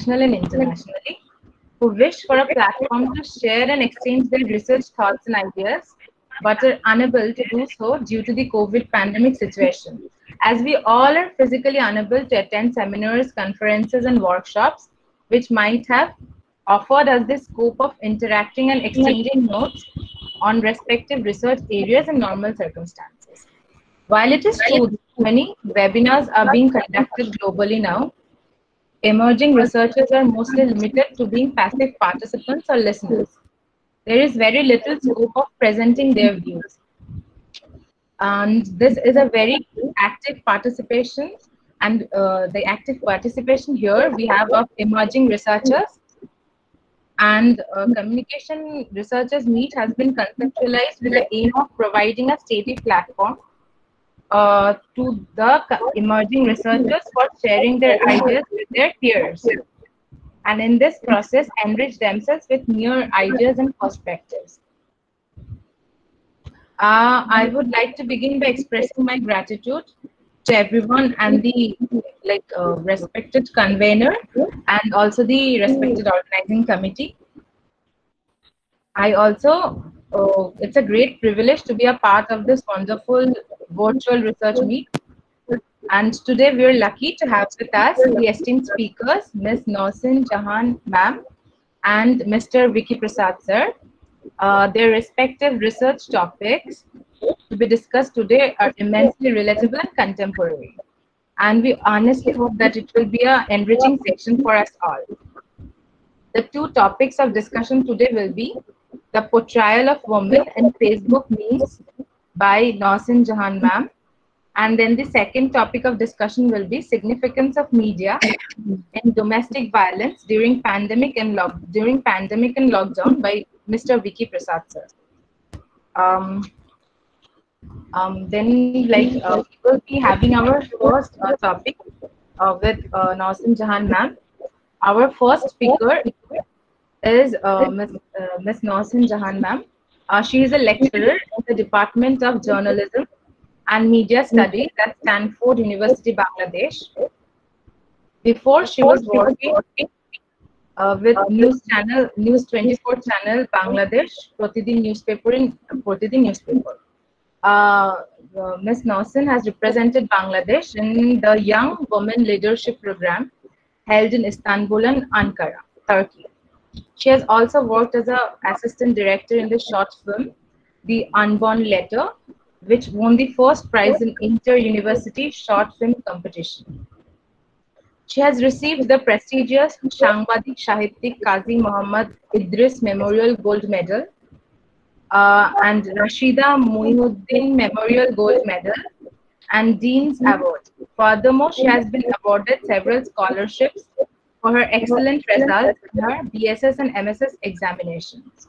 national and internationally, who wish for a platform to share and exchange their research thoughts and ideas, but are unable to do so due to the COVID pandemic situation. As we all are physically unable to attend seminars, conferences, and workshops, which might have offered us the scope of interacting and exchanging notes on respective research areas in normal circumstances. While it is true that many webinars are being conducted globally now, emerging researchers are mostly limited to being passive participants or listeners. There is very little scope of presenting their views. And this is a very active participation. And the active participation here we have of emerging researchers, and communication researchers meet has been conceptualized with the aim of providing a steady platform to the emerging researchers for sharing their ideas with their peers, and in this process enrich themselves with new ideas and perspectives. I would like to begin by expressing my gratitude to everyone and the respected convener and also the respected organizing committee. I also, it's a great privilege to be a part of this wonderful virtual research meet. And today we're lucky to have with us the esteemed speakers, Ms. Nausin Jahan ma'am and Mr. Vicky Prasad sir. Their respective research topics to be discussed today are immensely relatable and contemporary. And we honestly hope that it will be an enriching section for us all. The two topics of discussion today will be the portrayal of women in Facebook memes by Nausin Jahan ma'am. And then the second topic of discussion will be significance of media in domestic violence during pandemic and lockdown by Mr. Vicky Prasad sir. We will be having our first topic with Nausin Jahan ma'am. Our first speaker is Ms. Nausin Jahan ma'am. She is a lecturer in the Department of Journalism and Media Studies at Stanford University, Bangladesh. Before she was working with News 24 channel Bangladesh, Pratidin newspaper. Ms. Nausin has represented Bangladesh in the Young Women Leadership Program held in Istanbul and Ankara, Turkey. She has also worked as an assistant director in the short film The Unborn Letter, which won the first prize in Inter-University Short Film Competition. She has received the prestigious Shangbadik Sahittik Qazi Muhammad Idris Memorial Gold Medal and Rashida Muinuddin Memorial Gold Medal and Dean's Award. Furthermore, she has been awarded several scholarships for her excellent results in her BSS and MSS examinations.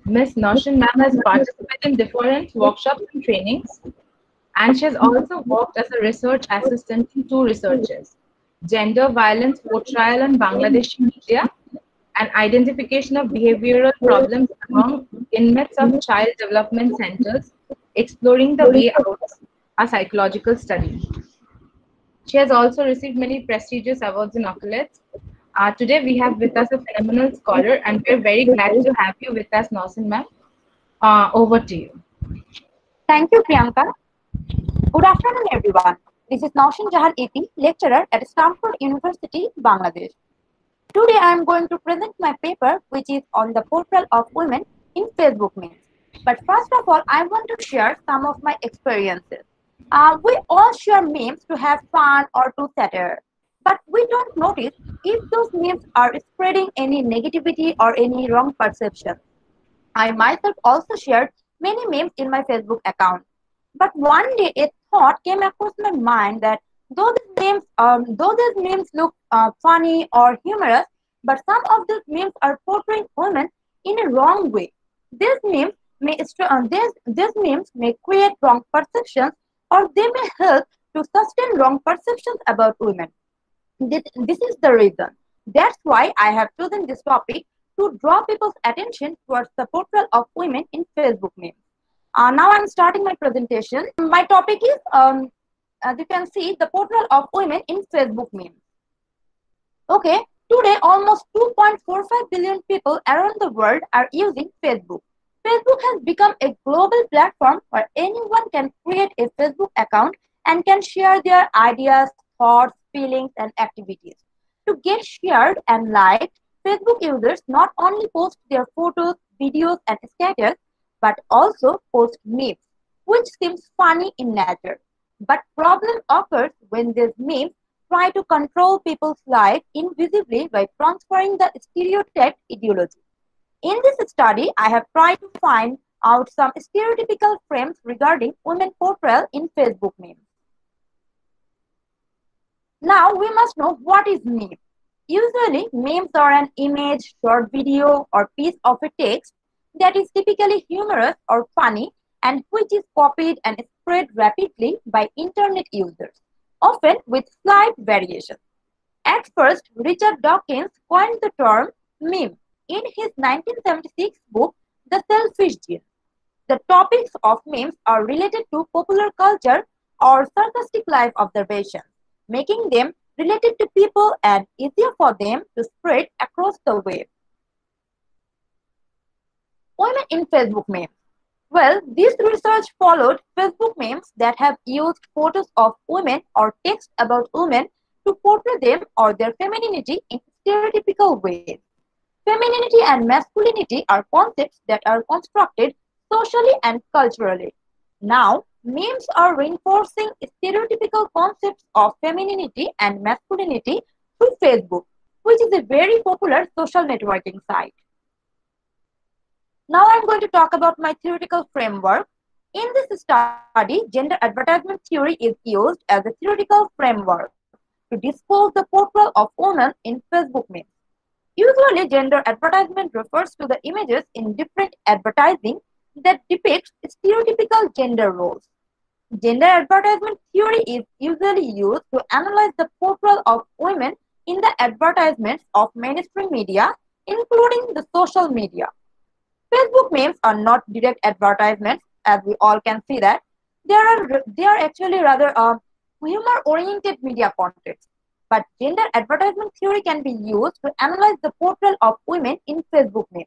Ms. Nausin ma'am has participated in different workshops and trainings, and she has also worked as a research assistant to two researchers: gender violence portrayal in Bangladeshi media and identification of behavioral problems among inmates of child development centers, exploring the way out, a psychological study. She has also received many prestigious awards and accolades. Today we have with us a phenomenal scholar, and we're very glad to have you with us, Nausin ma'am. Over to you. Thank you, Priyanka. Good afternoon, everyone. This is Nausin Jahan AP, lecturer at Stanford University, Bangladesh. Today I am going to present my paper, which is on the portrayal of women in Facebook memes. But first of all, I want to share some of my experiences. We all share memes to have fun or to satire, but we don't notice if those memes are spreading any negativity or any wrong perception. I myself also shared many memes in my Facebook account. But one day a thought came across my mind that though these memes look funny or humorous, but some of these memes are portraying women in a wrong way. These memes may create wrong perceptions, or they may help to sustain wrong perceptions about women. This is the reason. That's why I have chosen this topic to draw people's attention towards the portrayal of women in Facebook memes. Now I'm starting my presentation. My topic is as you can see, the portrayal of women in Facebook memes. Okay, today almost 2.45 billion people around the world are using Facebook. Facebook has become a global platform where anyone can create a Facebook account and can share their ideas, thoughts, feelings, and activities. To get shared and liked, Facebook users not only post their photos, videos, and status, but also post memes, which seems funny in nature. But problem occurs when these memes try to control people's lives invisibly by transferring the stereotyped ideology. In this study, I have tried to find out some stereotypical frames regarding women portrayal in Facebook memes. Now we must know what is meme. Usually, memes are an image, short video, or piece of a text that is typically humorous or funny and which is copied and spread rapidly by internet users, often with slight variations. At first, Richard Dawkins coined the term meme in his 1976 book, The Selfish Gene. The topics of memes are related to popular culture or sarcastic life observations, making them related to people and easier for them to spread across the web. Women in Facebook memes. Well, this research followed Facebook memes that have used photos of women or text about women to portray them or their femininity in stereotypical ways. Femininity and masculinity are concepts that are constructed socially and culturally. Now, memes are reinforcing stereotypical concepts of femininity and masculinity through Facebook, which is a very popular social networking site. Now I'm going to talk about my theoretical framework. In this study, gender advertisement theory is used as a theoretical framework to disclose the portrayal of women in Facebook memes. Usually, gender advertisement refers to the images in different advertising that depict stereotypical gender roles. Gender advertisement theory is usually used to analyze the portrayal of women in the advertisements of mainstream media, including the social media. Facebook memes are not direct advertisements, as we all can see that. They are actually rather humor-oriented media contents. But gender advertisement theory can be used to analyze the portrayal of women in Facebook memes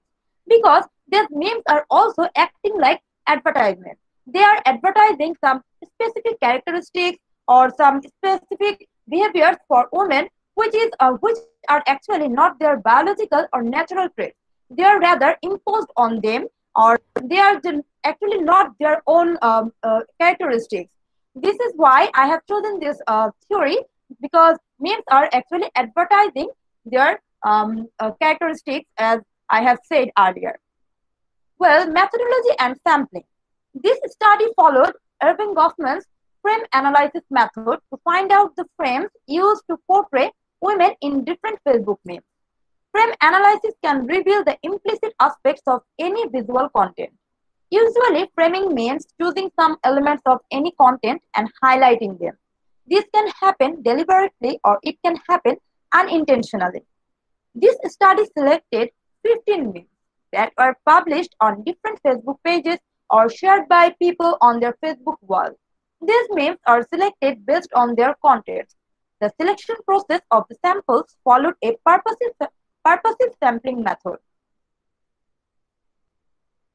because these memes are also acting like advertisements. They are advertising some specific characteristics or some specific behaviors for women, which are actually not their biological or natural traits. They are rather imposed on them, or they are actually not their own characteristics. This is why I have chosen this theory, because memes are actually advertising their characteristics, as I have said earlier. Well, methodology and sampling. This study followed Irving Goffman's frame analysis method to find out the frames used to portray women in different Facebook memes. Frame analysis can reveal the implicit aspects of any visual content. Usually, framing means choosing some elements of any content and highlighting them. This can happen deliberately or it can happen unintentionally. This study selected 15 memes that were published on different Facebook pages or shared by people on their Facebook wall. These memes are selected based on their contents. The selection process of the samples followed a purposive sampling method.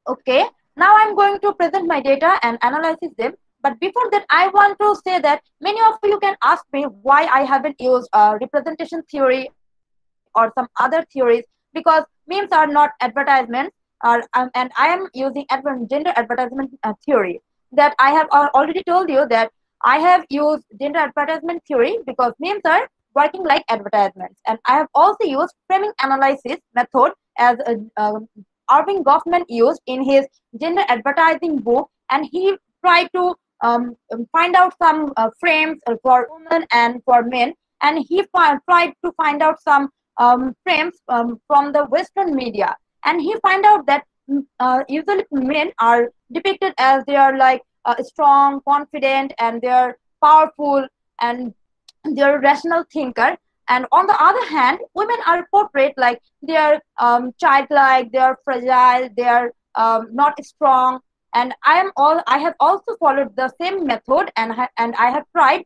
Okay, now I'm going to present my data and analyze them. But before that, I want to say that many of you can ask me why I haven't used representation theory or some other theories, because memes are not advertisements, and I am using gender advertisement theory. That I have already told you that I have used gender advertisement theory because memes are working like advertisements, and I have also used framing analysis method as Irving Goffman used in his gender advertising book, and he tried to find out some frames for women and for men, and he tried to find out some frames from the Western media, and he find out that usually men are depicted as they are like strong, confident, and they are powerful, and they are rational thinker. And on the other hand, women are portrayed like they are childlike, they are fragile, they are not strong, and I have also followed the same method, and I have tried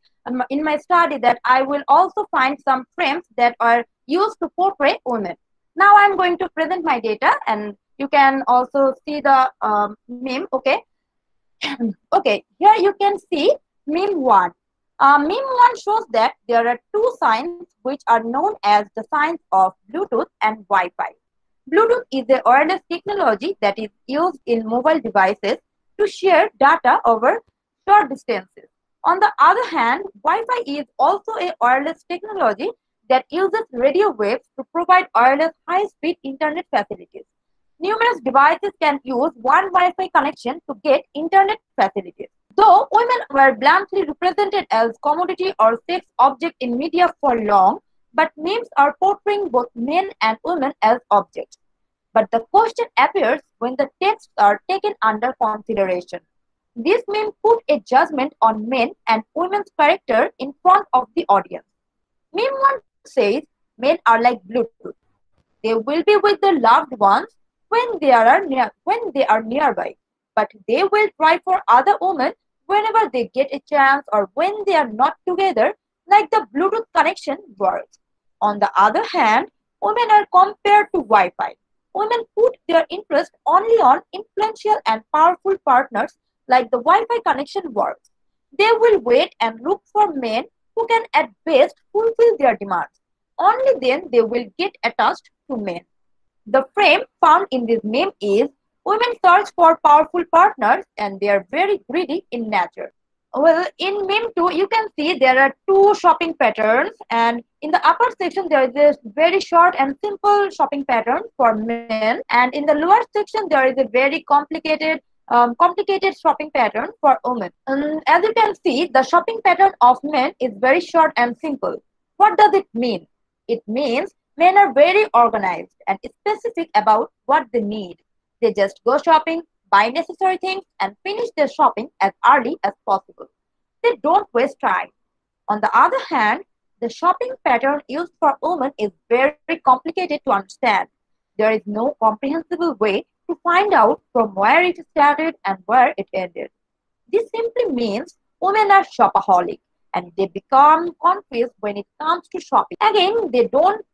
in my study that I will also find some frames that are used to portray women. Now I'm going to present my data, and you can also see the meme. Okay. Okay, here you can see meme 1. Meme 1 shows that there are two signs which are known as the signs of Bluetooth and Wi-Fi. Bluetooth is a wireless technology that is used in mobile devices to share data over short distances. On the other hand, Wi-Fi is also a wireless technology that uses radio waves to provide wireless high-speed internet facilities. Numerous devices can use one Wi-Fi connection to get internet facilities. Though women were bluntly represented as commodity or sex object in media for long, but memes are portraying both men and women as objects. But the question appears when the texts are taken under consideration. This meme put a judgment on men and women's character in front of the audience. Meme 1 says men are like Bluetooth. They will be with their loved ones when they are nearby, but they will try for other women whenever they get a chance or when they are not together, like the Bluetooth connection works. On the other hand, women are compared to Wi-Fi. Women put their interest only on influential and powerful partners like the Wi-Fi connection works. They will wait and look for men who can at best fulfill their demands. Only then they will get attached to men. The frame found in this meme is women search for powerful partners and they are very greedy in nature. Well, in meme 2, you can see there are two shopping patterns, and in the upper section there is a very short and simple shopping pattern for men, and in the lower section there is a very complicated shopping pattern for women. As you can see, the shopping pattern of men is very short and simple. What does it mean? It means men are very organized and specific about what they need. They just go shopping, buy necessary things, and finish their shopping as early as possible. They don't waste time. On the other hand, the shopping pattern used for women is very complicated to understand. There is no comprehensible way to find out from where it started and where it ended. This simply means women are shopaholic and they become confused when it comes to shopping. Again, they don't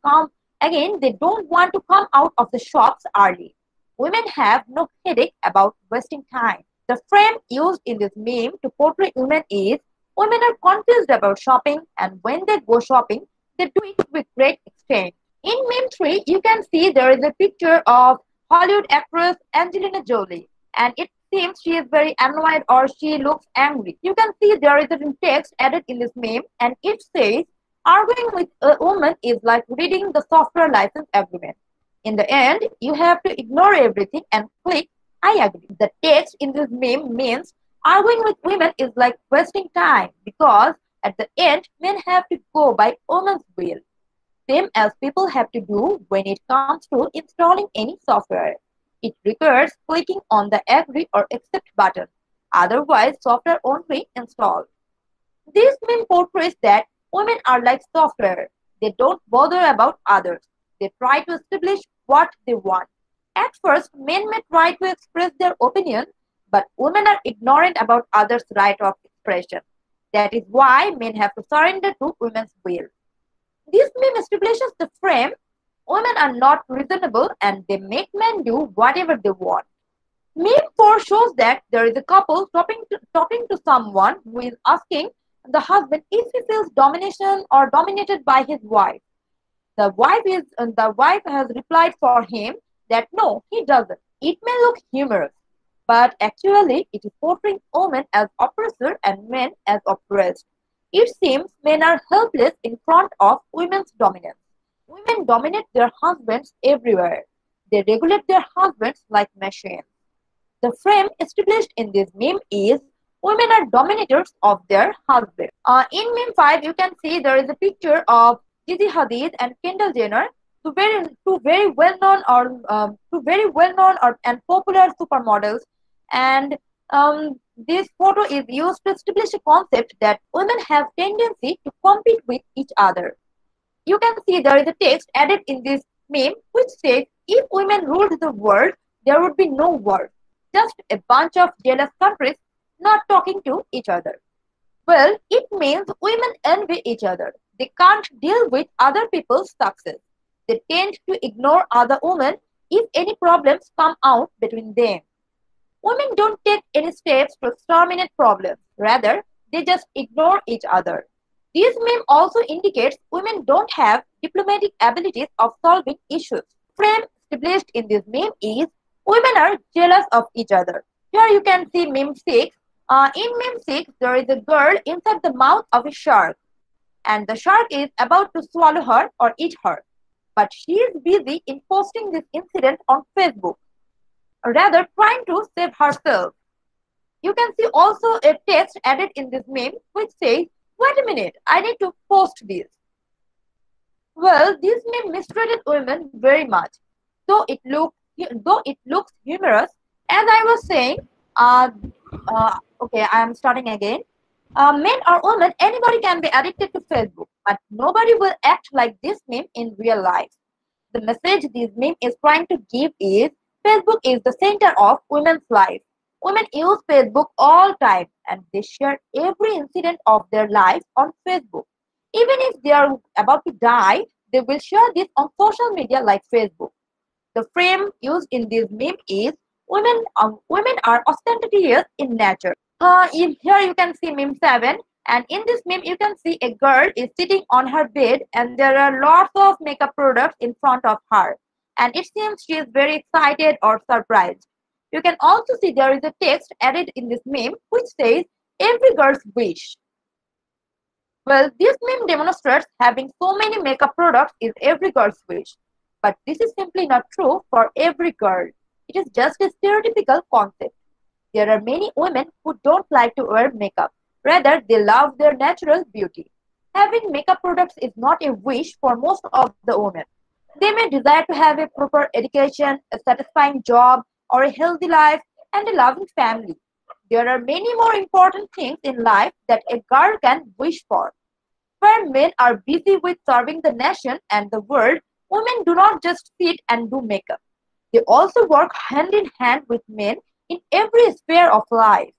want to come out of the shops early. Women have no headache about wasting time. The frame used in this meme to portray women is women are confused about shopping, and when they go shopping, they do it with great extent. In meme 3, you can see there is a picture of Hollywood actress Angelina Jolie, and it seems she is very annoyed or she looks angry. You can see there is a text added in this meme, and it says, arguing with a woman is like reading the software license agreement. In the end, you have to ignore everything and click I agree. The text in this meme means arguing with women is like wasting time because at the end, men have to go by women's will. Same as people have to do when it comes to installing any software. It requires clicking on the agree or accept button. Otherwise, software won't be installed. This meme portrays that women are like software. They don't bother about others. They try to establish what they want. At first, men may try to express their opinion, but women are ignorant about others' right of expression. That is why men have to surrender to women's will. This meme establishes the frame women are not reasonable and they make men do whatever they want. Meme 4 shows that there is a couple talking to someone who is asking the husband if he feels domination or dominated by his wife. The wife has replied for him that no, he doesn't. It may look humorous, but actually it is portraying women as oppressor and men as oppressed. It seems men are helpless in front of women's dominance. Women dominate their husbands everywhere. They regulate their husbands like machines. The frame established in this meme is women are dominators of their husbands. In meme 5, you can see there is a picture of Gigi Hadid and Kendall Jenner, two very well-known and popular supermodels, and this photo is used to establish a concept that women have tendency to compete with each other. You can see there is a text added in this meme which says, if women ruled the world, there would be no war. just a bunch of jealous countries not talking to each other. Well, it means women envy each other. They can't deal with other people's success. They tend to ignore other women if any problems come out between them. Women don't take any steps to exterminate problems. Rather, they just ignore each other. This meme also indicates women don't have diplomatic abilities of solving issues. Frame established in this meme is women are jealous of each other. Here you can see meme 6. In meme 6, there is a girl inside the mouth of a shark, and the shark is about to swallow her or eat her. But she is busy in posting this incident on Facebook, rather trying to save herself. You can see also a text added in this meme which says, "Wait a minute, I need to post this." Well, this meme mistreated women very much. Though it looks humorous, as I was saying, okay, I am starting again. Men or women, anybody can be addicted to Facebook, but nobody will act like this meme in real life. The message this meme is trying to give is Facebook is the center of women's life. Women use Facebook all time and they share every incident of their life on Facebook. Even if they are about to die, they will share this on social media like Facebook. The frame used in this meme is women are ostentatious in nature. Here you can see meme 7, and in this meme you can see a girl is sitting on her bed and there are lots of makeup products in front of her, and it seems she is very excited or surprised. You can also see there is a text added in this meme which says every girl's wish. Well, this meme demonstrates having so many makeup products is every girl's wish. But this is simply not true for every girl. It is just a stereotypical concept. There are many women who don't like to wear makeup. Rather, they love their natural beauty. Having makeup products is not a wish for most of the women. They may desire to have a proper education, a satisfying job, or a healthy life and a loving family. There are many more important things in life that a girl can wish for. Where men are busy with serving the nation and the world, women do not just sit and do makeup. They also work hand in hand with men in every sphere of life.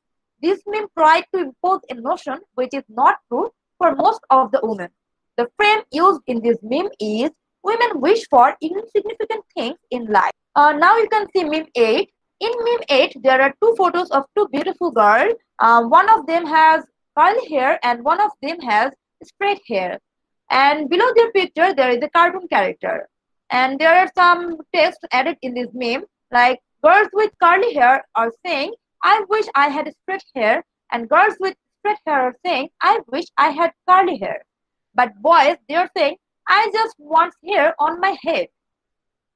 This meme tried to impose a notion which is not true for most of the women. The frame used in this meme is women wish for insignificant things in life. Now you can see meme 8. In meme 8, there are two photos of two beautiful girls. One of them has curly hair and one of them has straight hair. And below their picture, there is a cartoon character. And there are some text added in this meme, like girls with curly hair are saying, "I wish I had straight hair," and girls with straight hair are saying, "I wish I had curly hair." But boys, they are saying, "I just want hair on my head."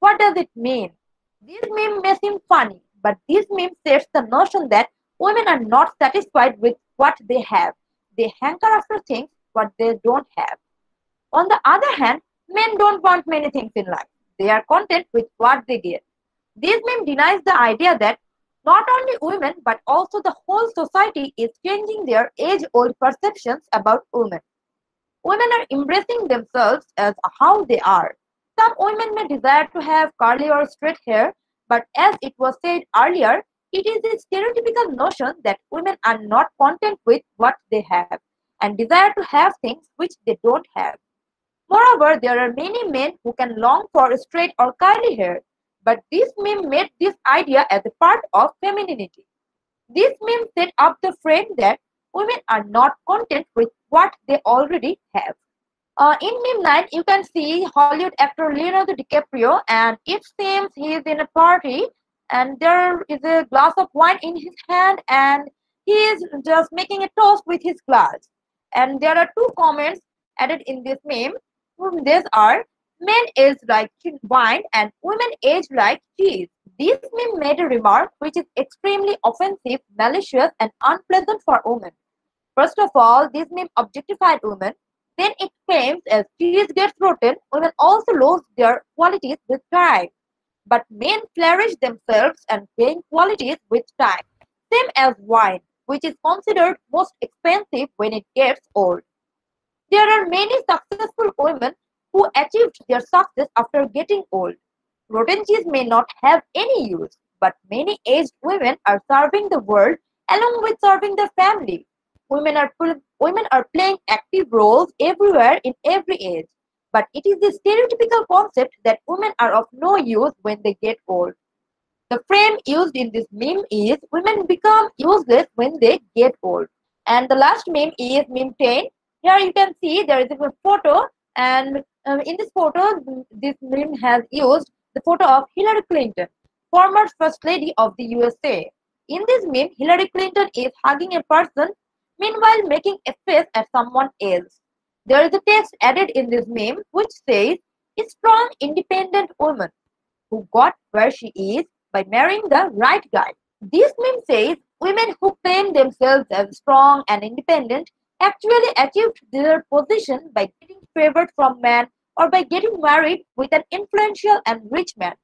What does it mean? This meme may seem funny, but this meme sets the notion that women are not satisfied with what they have. They hanker after things what they don't have. On the other hand, men don't want many things in life. They are content with what they get. This meme denies the idea that not only women but also the whole society is changing their age-old perceptions about women. Women are embracing themselves as how they are. Some women may desire to have curly or straight hair, but as it was said earlier, it is a stereotypical notion that women are not content with what they have and desire to have things which they don't have. Moreover, there are many men who can long for straight or curly hair, but this meme made this idea as a part of femininity. This meme set up the frame that women are not content with what they already have. In meme 9, you can see Hollywood actor Leonardo DiCaprio, and it seems he is in a party and there is a glass of wine in his hand and he is just making a toast with his glass. And there are two comments added in this meme. These are, "Men age like wine and women age like cheese." This meme made a remark which is extremely offensive, malicious, and unpleasant for women. First of all, this meme objectified women. Then it claims as cheese gets rotten, women also lose their qualities with time. But men flourish themselves and gain qualities with time. Same as wine, which is considered most expensive when it gets old. There are many successful women who achieved their success after getting old. Rotten cheese may not have any use, but many aged women are serving the world along with serving their family. Women are playing active roles everywhere in every age, but it is the stereotypical concept that women are of no use when they get old. The frame used in this meme is women become useless when they get old. And the last meme is meme 10. Here you can see there is a photo, and in this photo, this meme has used the photo of Hillary Clinton, former First Lady of the USA. In this meme, Hillary Clinton is hugging a person, meanwhile making a face at someone else. There is a text added in this meme which says, "A strong, independent woman who got where she is by marrying the right guy." This meme says women who claim themselves as strong and independent actually achieved their position by getting favored from men or by getting married with an influential and rich man.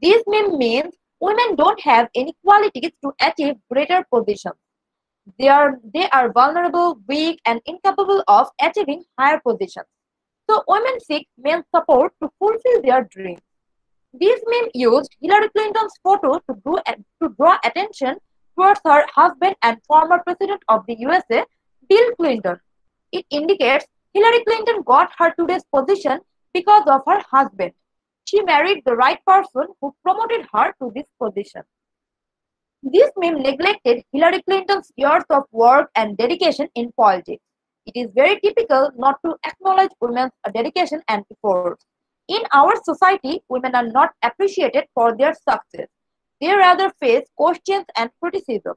This meme means women don't have any qualities to achieve greater positions. They are vulnerable, weak, and incapable of achieving higher positions. So women seek men's support to fulfill their dreams. This meme used Hillary Clinton's photo to draw attention towards her husband and former president of the USA, Bill Clinton. It indicates Hillary Clinton got her today's position because of her husband. She married the right person who promoted her to this position. This meme neglected Hillary Clinton's years of work and dedication in politics. It is very typical not to acknowledge women's dedication and efforts. In our society, women are not appreciated for their success. They rather face questions and criticism.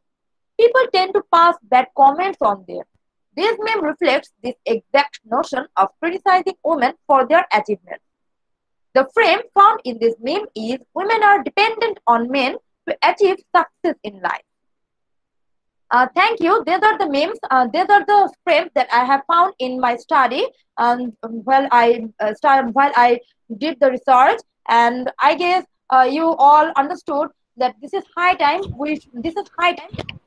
People tend to pass bad comments on them. This meme reflects this exact notion of criticizing women for their achievements. The frame found in this meme is women are dependent on men to achieve success in life. Thank you. These are the memes. These are the frames that I have found in my study while I did the research, and I guess you all understood that this is high time.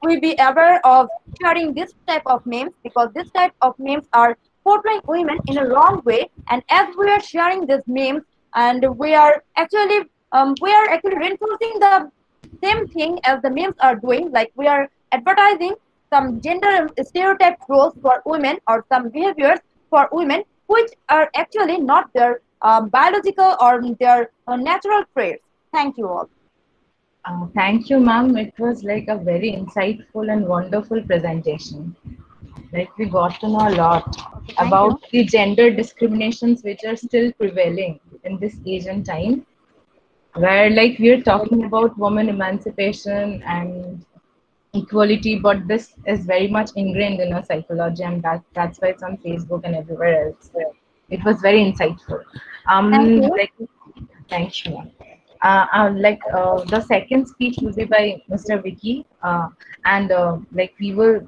We be aware of sharing this type of memes, because this type of memes are portraying women in a wrong way. And as we are sharing these memes, and we are actually reinforcing the same thing as the memes are doing, like we are advertising some gender stereotype roles for women or some behaviors for women which are actually not their biological or their natural traits. Thank you all. Thank you, ma'am. It was like a very insightful and wonderful presentation. Like we got to know a lot about the gender discriminations which are still prevailing in this age and time, where like we're talking about women emancipation and equality, but this is very much ingrained in our psychology, and that's why it's on Facebook and everywhere else. It was very insightful. Thank you. The second speech will be by Mr. Vicky, and like we will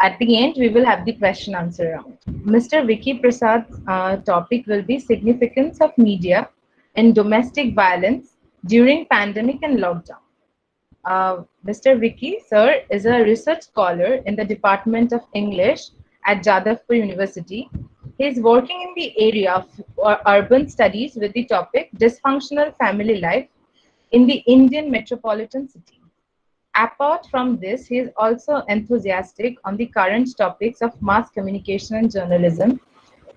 at the end we will have the question answer round. Mr. Vicky Prasad's topic will be significance of media in domestic violence during pandemic and lockdown. Mr. Vicky, sir, is a research scholar in the Department of English at Jadavpur University. He is working in the area of urban studies with the topic dysfunctional family life in the Indian metropolitan city. Apart from this, he is also enthusiastic on the current topics of mass communication and journalism.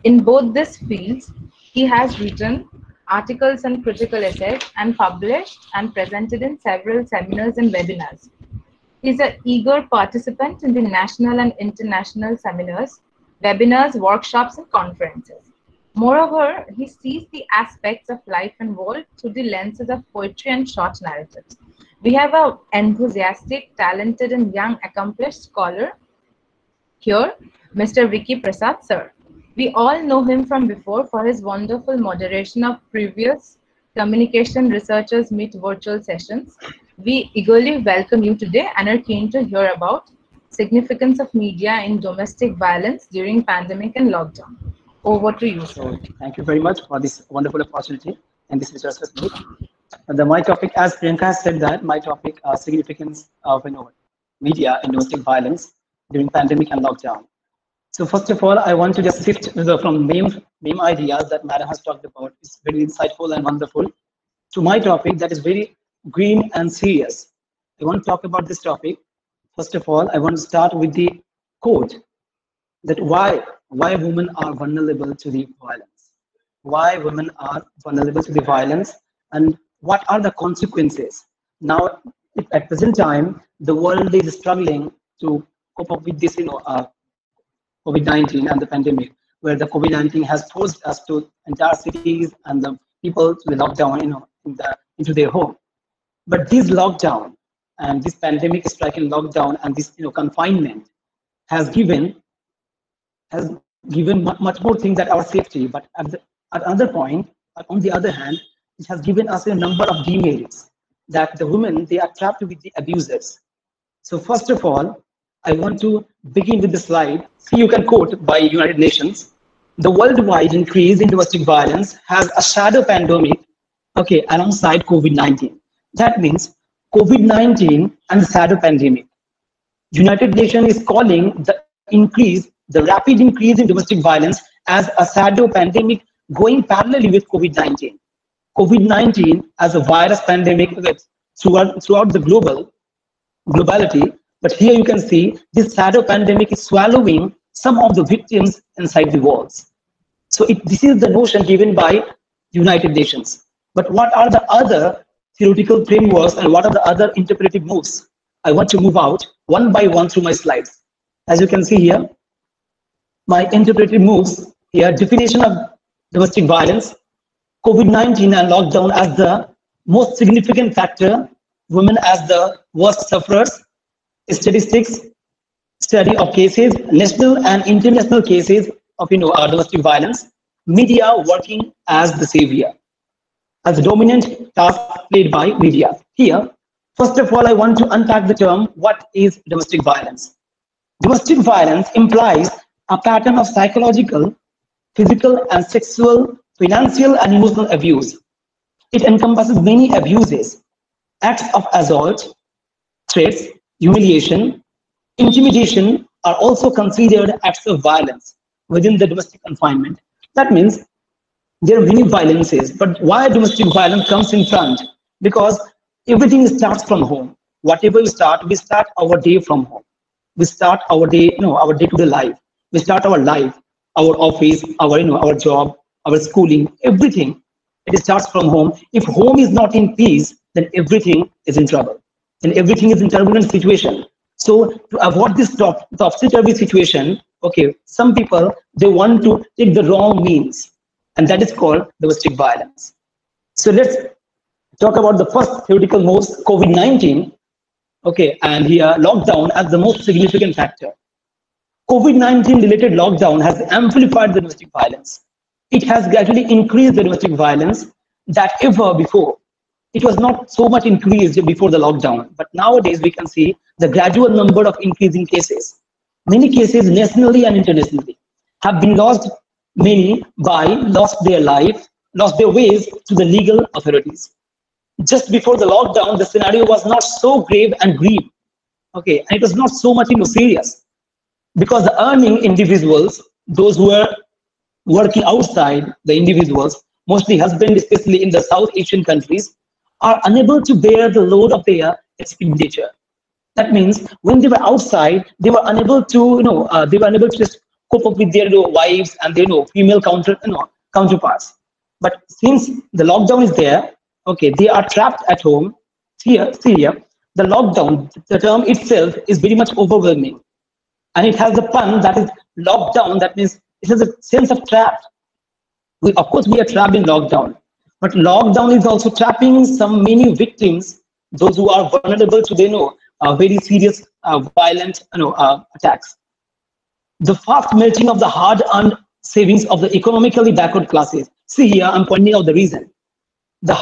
In both these fields, he has written articles and critical essays and published and presented in several seminars and webinars. He is an eager participant in the national and international seminars, webinars, workshops, and conferences. Moreover, he sees the aspects of life and world through the lenses of poetry and short narratives. We have an enthusiastic, talented, and young accomplished scholar here, Mr. Vicky Prasad, sir. We all know him from before for his wonderful moderation of previous Communication Researchers Meet virtual sessions. We eagerly welcome you today and are keen to hear about significance of media in domestic violence during pandemic and lockdown. Over to you, sir. Thank you very much for this wonderful opportunity and this researchers meet. My topic, as Priyanka has said, that my topic, significance of media in domestic violence during pandemic and lockdown. So first of all, I want to just shift from meme ideas that Madam has talked about. It's very insightful and wonderful to my topic that is very grim and serious. I want to talk about this topic. First of all, I want to start with the quote that why women are vulnerable to the violence. Why women are vulnerable to the violence and what are the consequences. Now, at present time, the world is struggling to cope up with this, COVID-19 and the pandemic, where the COVID-19 has forced us to entire cities and the people to the lockdown, into their home. But this lockdown and this pandemic striking lockdown and this, confinement has given much more things that our safety. But at another point, on the other hand, it has given us a number of demerits that the women they are trapped with the abusers. So first of all, I want to begin with the slide. See, you can quote by United Nations. The worldwide increase in domestic violence has a shadow pandemic, okay, alongside COVID-19. That means COVID-19 and the shadow pandemic. United Nations is calling the rapid increase in domestic violence as a shadow pandemic going parallelly with COVID-19. COVID-19 as a virus pandemic throughout the globality, but here you can see this shadow pandemic is swallowing some of the victims inside the walls. So this is the notion given by United Nations. But what are the other theoretical frameworks and what are the other interpretive moves? I want to move out one by one through my slides. As you can see here, my interpretive moves here, definition of domestic violence, COVID-19 and lockdown as the most significant factor, women as the worst sufferers, statistics, study of cases, national and international cases of domestic violence, media working as the savior, as a dominant task played by media. Here, first of all, I want to unpack the term, what is domestic violence? Domestic violence implies a pattern of psychological, physical and sexual, financial and emotional abuse. It encompasses many abuses, acts of assault, threats, humiliation, intimidation are also considered acts of violence within the domestic confinement. That means there are many violences, but why domestic violence comes in front? Because everything starts from home. Whatever we start our day from home. We start our day, our day-to-day life. We start our life, our office, our job, our schooling, everything. It starts from home. If home is not in peace, then everything is in trouble. Then everything is in turbulent situation. So to avoid this topsy-turvy situation, okay, some people, they want to take the wrong means, and that is called domestic violence. So let's talk about the first theoretical moves, COVID-19, okay, and here lockdown as the most significant factor. COVID-19 related lockdown has amplified the domestic violence. It has gradually increased the domestic violence that ever before. It was not so much increased before the lockdown, but nowadays we can see the gradual number of increasing cases. Many cases nationally and internationally have been lost, many lost their life, lost their ways to the legal authorities. Just before the lockdown, the scenario was not so grave and grim, okay, and it was not so much serious, because the earning individuals, those who were working outside, the individuals, mostly husbands, especially in the South Asian countries, are unable to bear the load of their expenditure. That means when they were outside, they were unable to, just cope up with their wives and their female counterparts. But since the lockdown is there, okay, they are trapped at home. Here, the lockdown, the term itself is very much overwhelming, and it has the pun that is lockdown. That means it has a sense of trap. Of course, we are trapped in lockdown. But lockdown is also trapping many victims, those who are vulnerable to very serious violent attacks. The fast melting of the hard-earned savings of the economically backward classes. See here, I'm pointing out the reason. The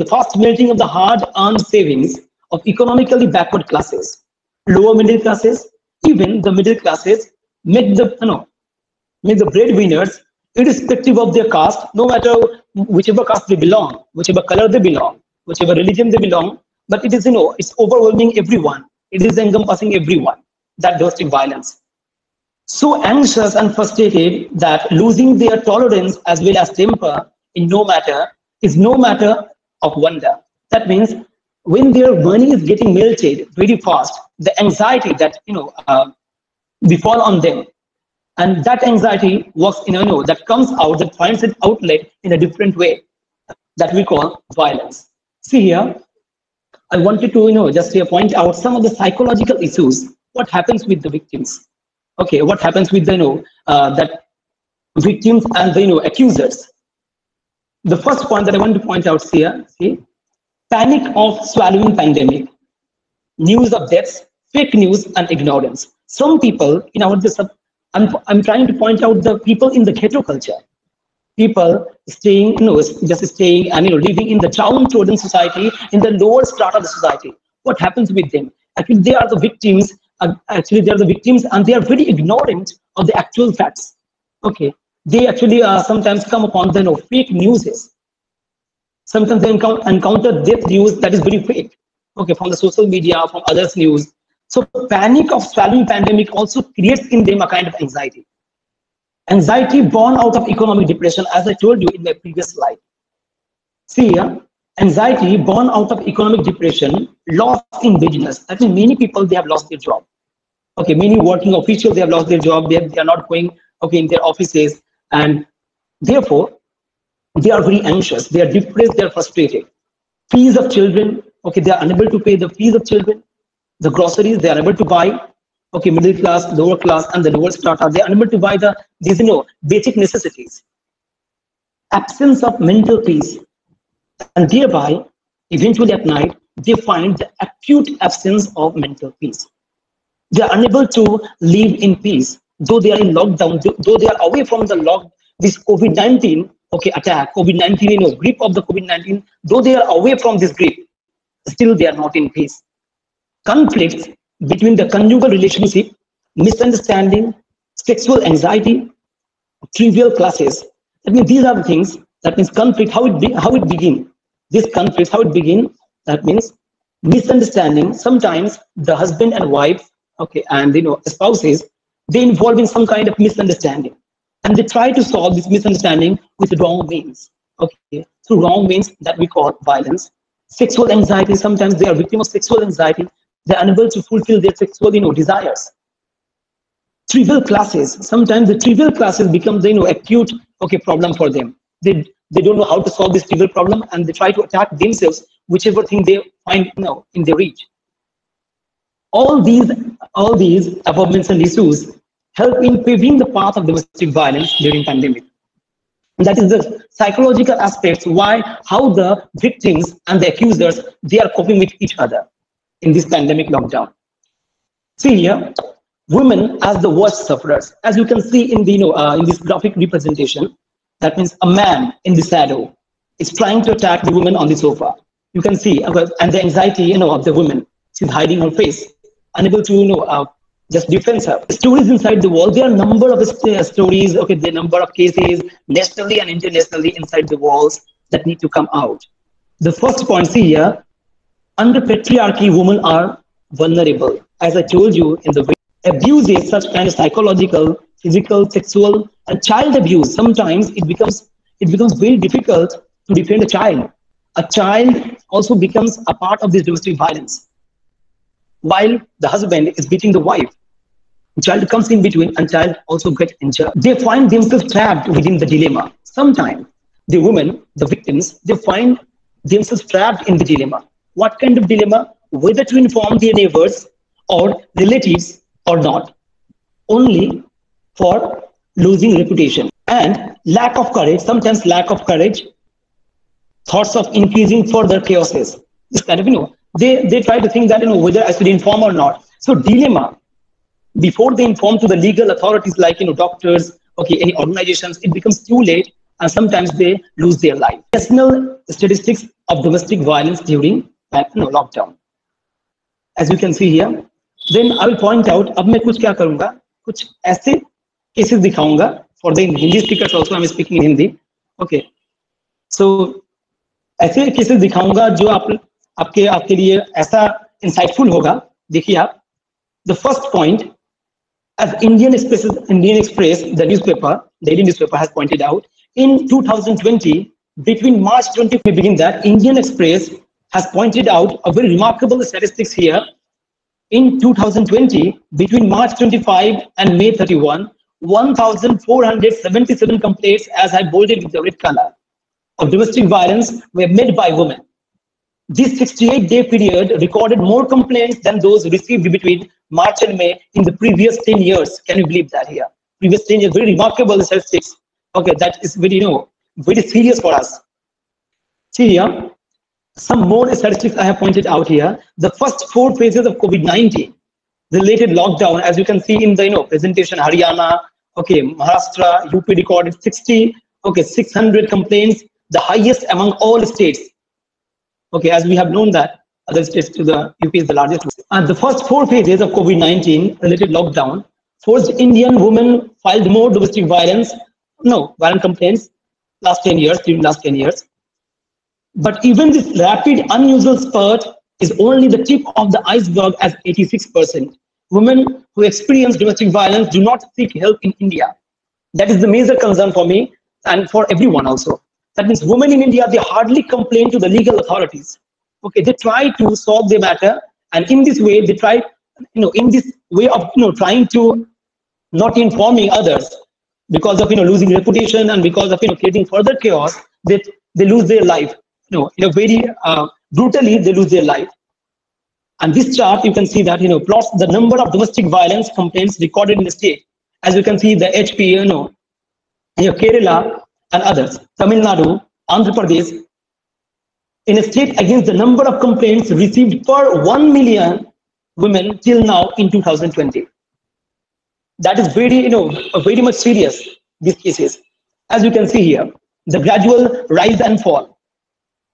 fast melting of the hard-earned savings of economically backward classes, lower middle classes, even the middle classes, make the breadwinners, irrespective of their caste, no matter whichever caste they belong, whichever color they belong, whichever religion they belong, but it is, it's overwhelming everyone. It is encompassing everyone, that domestic violence. So anxious and frustrated that losing their tolerance as well as temper is no matter of wonder. That means when their money is getting melted very fast, the anxiety that befall on them, and that anxiety works in that comes out, that finds an outlet in a different way, that we call violence. See here, I wanted to just here point out some of the psychological issues. What happens with the victims? Okay, what happens with the that victims and the accusers? The first point that I want to point out here, see, panic of swallowing pandemic, news of deaths, fake news, and ignorance. Some people in our I'm trying to point out the people in the ghetto culture, people staying, just staying and living in the downtrodden society, in the lower strata of the society. What happens with them? Actually, they are the victims. Actually, they are the victims, and they are very ignorant of the actual facts. Okay, they actually sometimes come upon the fake news. Sometimes they encounter death news that is very fake. Okay, from the social media, from others' news. So panic of swallowing pandemic also creates in them a kind of anxiety. Anxiety born out of economic depression, as I told you in my previous slide. See here, anxiety born out of economic depression, loss in business. That means many people, they have lost their job. Okay, many working officials, they have lost their job. They are not going in their offices, and therefore they are very anxious. They are depressed. They are frustrated. Fees of children. Okay, they are unable to pay the fees of children. The groceries they are able to buy. Okay, middle class, lower class, and the lower strata, they are unable to buy these basic necessities. Absence of mental peace, and thereby eventually at night they find the acute absence of mental peace. They are unable to live in peace, though they are in lockdown, though they are away from this COVID-19 attack, COVID-19 grip of the COVID-19. Though they are away from this grip, still they are not in peace. Conflicts between the conjugal relationship, misunderstanding, sexual anxiety, trivial classes. That means these are the things. That means conflict. How it begin? This conflict, how it begin? That means misunderstanding. Sometimes the husband and wife, and spouses, they involve in some kind of misunderstanding, and they try to solve this misunderstanding with wrong means. Okay, through wrong means that we call violence. Sexual anxiety. Sometimes they are victim of sexual anxiety. They're unable to fulfill their sexual desires. Trivial classes. Sometimes the trivial classes become the acute problem for them. They don't know how to solve this trivial problem, and they try to attack themselves, whichever thing they find in their reach. All these above mentioned issues help in paving the path of domestic violence during pandemic. And that is the psychological aspects how the victims and the accusers, they are coping with each other in this pandemic lockdown. See here, women as the worst sufferers, as you can see in the in this graphic representation. That means a man in the shadow is trying to attack the woman on the sofa. You can see, and the anxiety of the woman. She's hiding her face, unable to just defend her. Stories inside the wall. There are a number of stories. Okay, there are a number of cases nationally and internationally inside the walls that need to come out. The first point, see here. Under patriarchy, women are vulnerable. As I told you in the video, abuse is such kind of psychological, physical, sexual, and child abuse. Sometimes it becomes very difficult to defend a child. A child also becomes a part of this domestic violence. While the husband is beating the wife, the child comes in between, and child also gets injured. They find themselves trapped within the dilemma. Sometimes the women, the victims, they find themselves trapped in the dilemma. What kind of dilemma? Whether to inform their neighbors or relatives or not, only for losing reputation. And lack of courage, sometimes lack of courage, thoughts of increasing further chaoses. This kind of, they try to think that, whether I should inform or not. So dilemma, before they inform to the legal authorities like, doctors, any organizations, it becomes too late, and sometimes they lose their life. National statistics of domestic violence during lockdown. As you can see here, then I will point out, अब मैं कुछ क्या करूँगा, कुछ ऐसे cases दिखाऊंगा for the Hindi speakers also. I'm speaking in Hindi. Okay, so ऐसे cases दिखाऊंगा जो आपके लिए ऐसा insightful होगा. देखिए आप, the first point, as Indian Express, the newspaper, daily newspaper, has pointed out, in 2020, between March 20, we begin that Indian Express has pointed out a very remarkable statistics here. In 2020, between March 25 and May 31, 1,477 complaints, as I bolded with the red color, of domestic violence were made by women. This 68-day period recorded more complaints than those received between March and May in the previous 10 years. Can you believe that here? Previous 10 years, very remarkable statistics. Okay, that is very, very serious for us. See here, some more statistics I have pointed out here. The first 4 phases of COVID-19 related lockdown, as you can see in the presentation, Haryana, okay, Maharashtra, UP recorded 600 complaints, the highest among all states. Okay, as we have known that other states to the UP is the largest. And the first 4 phases of COVID-19 related lockdown forced Indian women filed more domestic violent complaints during last 10 years. But even this rapid, unusual spurt is only the tip of the iceberg, as 86% women who experience domestic violence do not seek help in India. That is the major concern for me and for everyone also. That means women in India, they hardly complain to the legal authorities. Okay, they try to solve the matter, and in this way, they try, in this way of trying to not informing others, because of losing reputation and because of creating further chaos, that they lose their life. In a very brutally, they lose their life. And this chart, you can see that plots the number of domestic violence complaints recorded in the state. As you can see, the HP, Kerala and others, Tamil Nadu, Andhra Pradesh, in a state against the number of complaints received per 1 million women till now in 2020. That is very, very much serious, these cases. As you can see here, the gradual rise and fall.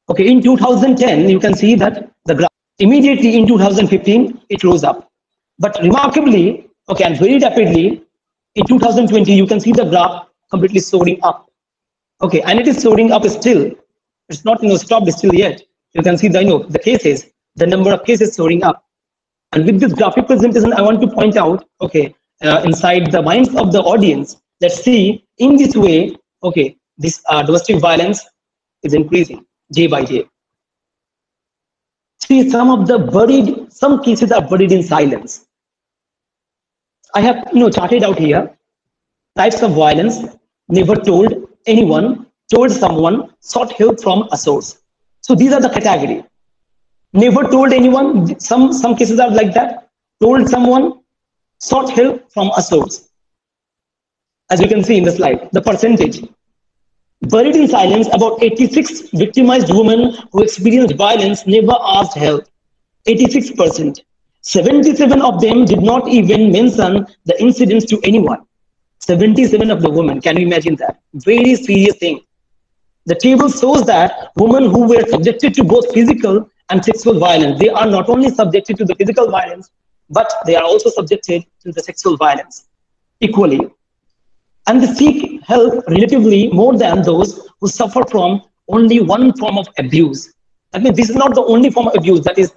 Okay, in 2010, you can see that the graph. Immediately in 2015, it rose up. But remarkably, okay, and very rapidly, in 2020, you can see the graph completely soaring up. Okay, and it is soaring up still. It's not stopped still yet. You can see the cases, the number of cases soaring up. And with this graphic presentation, I want to point out, okay, inside the minds of the audience, let's see in this way, okay, this domestic violence is increasing day by day. See, some cases are buried in silence. I have charted out here types of violence: never told anyone, told someone, sought help from a source. So these are the category. Never told anyone, some cases are like that. Told someone, sought help from a source. As you can see in the slide, the percentage. Buried in silence, about 86 victimized women who experienced violence never asked help. 86%. 77 of them did not even mention the incidents to anyone. 77 of the women. Can you imagine that? Very serious thing. The table shows that women who were subjected to both physical and sexual violence, they are not only subjected to the physical violence, but they are also subjected to the sexual violence equally. And they seek help relatively more than those who suffer from only one form of abuse. I mean, this is not the only form of abuse. That is,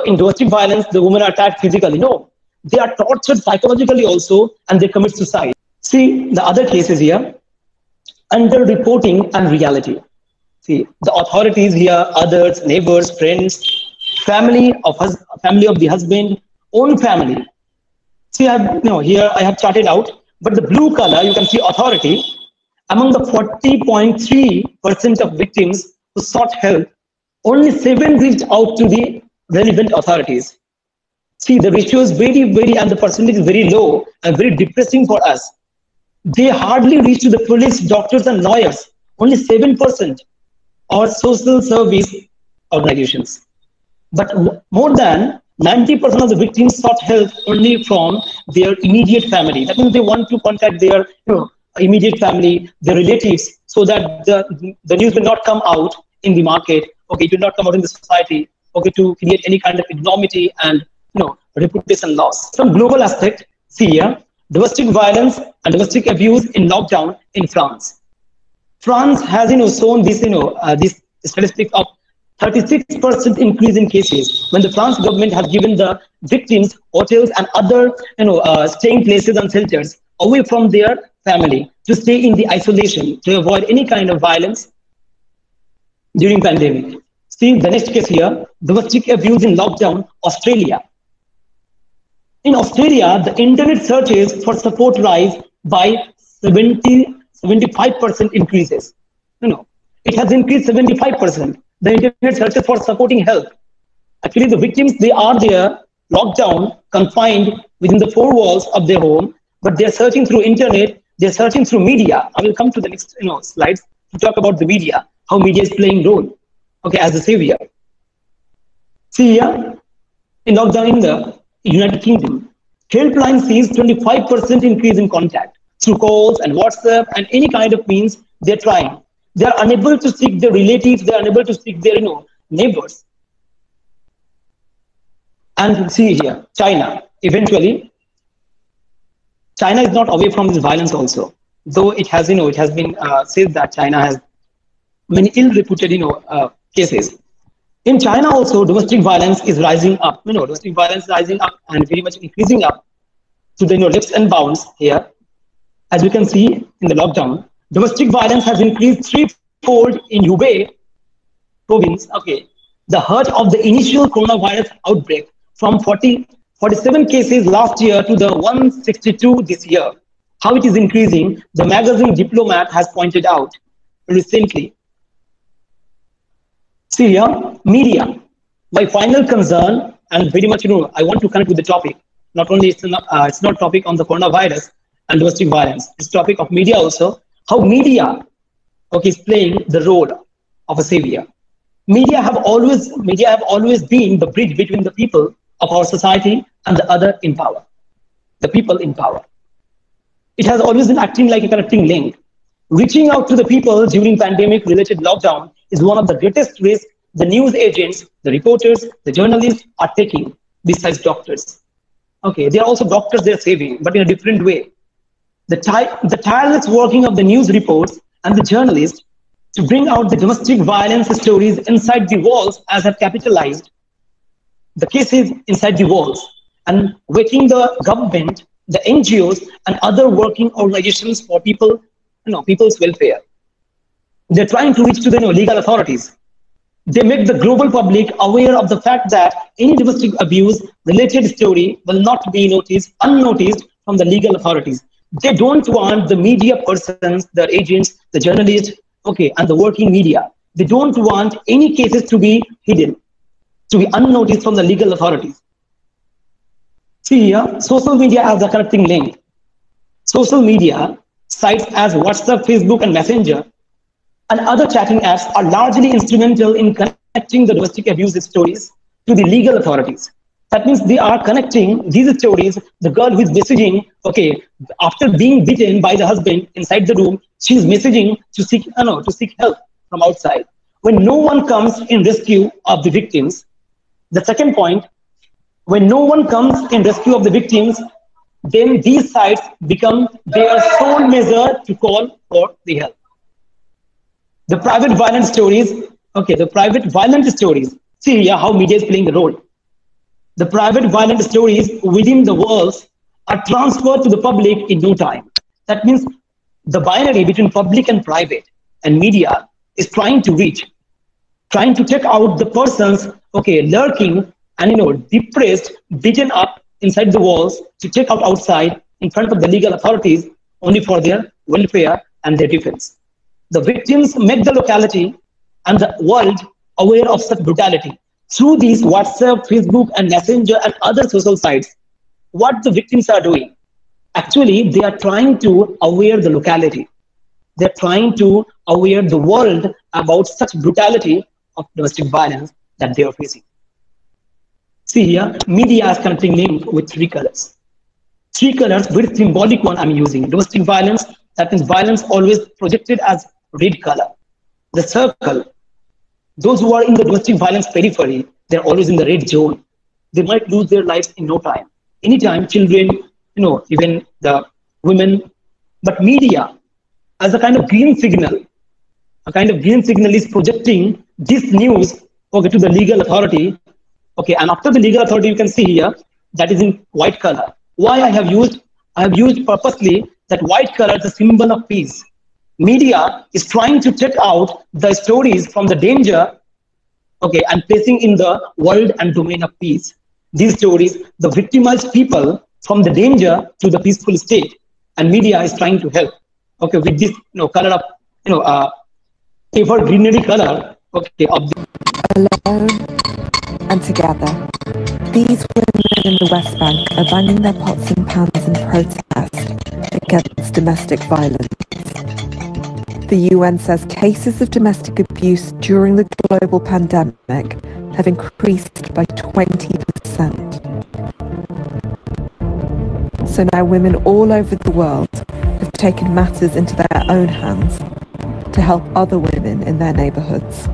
in domestic violence, the women are attacked physically. No, they are tortured psychologically also, and they commit suicide. See the other cases here, under-reporting and reality. See, the authorities here, others, neighbors, friends, family of the husband, own family. See, here I have charted out, but the blue color, you can see authority. Among the 40.3% of victims who sought help, only 7 reached out to the relevant authorities. See, the ratio is very, and the percentage is very low and very depressing for us. They hardly reach to the police, doctors, and lawyers. Only 7%, or social service organizations. But more than 90% of the victims sought help only from their immediate family. That means they want to contact their immediate family, their relatives, so that the news will not come out in the market. Okay, it will not come out in the society. Okay, to create any kind of ignominy and reputation loss. Some global aspect. See here, domestic violence and domestic abuse in lockdown in France. France has shown this this statistic of 36% increase in cases when the France government has given the victims hotels and other staying places and shelters away from their family to stay in the isolation to avoid any kind of violence during pandemic. See the next case here, domestic abuse in lockdown, Australia. In Australia, the internet searches for support rise by 75% increases. It has increased 75%. The internet searches for supporting help. Actually, the victims, they are there, locked down, confined within the four walls of their home, but they're searching through internet, they're searching through media. I will come to the next slides to talk about the media, how media is playing role, as a savior. See here, in lockdown in the United Kingdom, helpline sees 25% increase in contact through calls and WhatsApp and any kind of means they're trying. They are unable to seek their relatives, they are unable to seek their neighbors. And see here, China, eventually, China is not away from this violence also, though it has, it has been said that China has many ill-reputed, cases. In China also, domestic violence is rising up, domestic violence rising up and very much increasing up to the leaps and bounds here. As we can see in the lockdown, domestic violence has increased threefold in Hubei province, the heart of the initial coronavirus outbreak from 47 cases last year to the 162 this year. How it is increasing, the magazine Diplomat has pointed out recently. See here, media. My final concern, and very much, I want to connect with the topic. Not only it's not topic on the coronavirus and domestic violence. It's topic of media also. How media, is playing the role of a savior. Media have always been the bridge between the people of our society and the other in power, the people in power. It has always been acting like a connecting link. Reaching out to the people during pandemic-related lockdown is one of the greatest risks the news agents, the reporters, the journalists are taking besides doctors. They are also doctors they're saving, but in a different way. The tireless working of the news reports and the journalists to bring out the domestic violence stories inside the walls as have capitalized the cases inside the walls and waking the government, the NGOs and other working organizations for people, people's welfare. They're trying to reach to the legal authorities. They make the global public aware of the fact that any domestic abuse related story will not be unnoticed from the legal authorities. They don't want the media persons, the agents, the journalists, and the working media. They don't want any cases to be hidden, to be unnoticed from the legal authorities. See here, social media as a connecting link. Social media sites as WhatsApp, Facebook, and Messenger and other chatting apps are largely instrumental in connecting the domestic abuse stories to the legal authorities. That means they are connecting these stories. The girl who is messaging, after being beaten by the husband inside the room, she is messaging to seek help from outside. When no one comes in rescue of the victims, the second point, when no one comes in rescue of the victims, then these sites become their sole measure to call for the help. The private violent stories, the private violent stories. See here how media is playing a role. The private violent stories within the walls are transferred to the public in no time. That means the binary between public and private and media is trying to check out the persons, lurking and depressed, beaten up inside the walls to check out outside in front of the legal authorities only for their welfare and their defense. The victims make the locality and the world aware of such brutality. Through these WhatsApp, Facebook, and Messenger and other social sites, what the victims are doing, actually, they are trying to aware the locality. They're trying to aware the world about such brutality of domestic violence that they are facing. See here, media is connecting link with three colors. Three colors, very symbolic one I'm using. Domestic violence, that means violence always projected as red color. The circle, those who are in the domestic violence periphery, they're always in the red zone. They might lose their lives in no time. Anytime, children, even the women. But media, as a kind of green signal, is projecting this news to the legal authority. And after the legal authority, you can see here that is in white color. Why I have used purposely that white color is a symbol of peace. Media is trying to check out the stories from the danger, okay, and placing in the world and domain of peace. These stories, the victimized people from the danger to the peaceful state, and media is trying to help. Okay, with this, color of, evergreenery color, okay, of the Alone and together, these women in the West Bank are banging their pots and pans in protest against domestic violence. The UN says cases of domestic abuse during the global pandemic have increased by 20%. So now women all over the world have taken matters into their own hands to help other women in their neighbourhoods.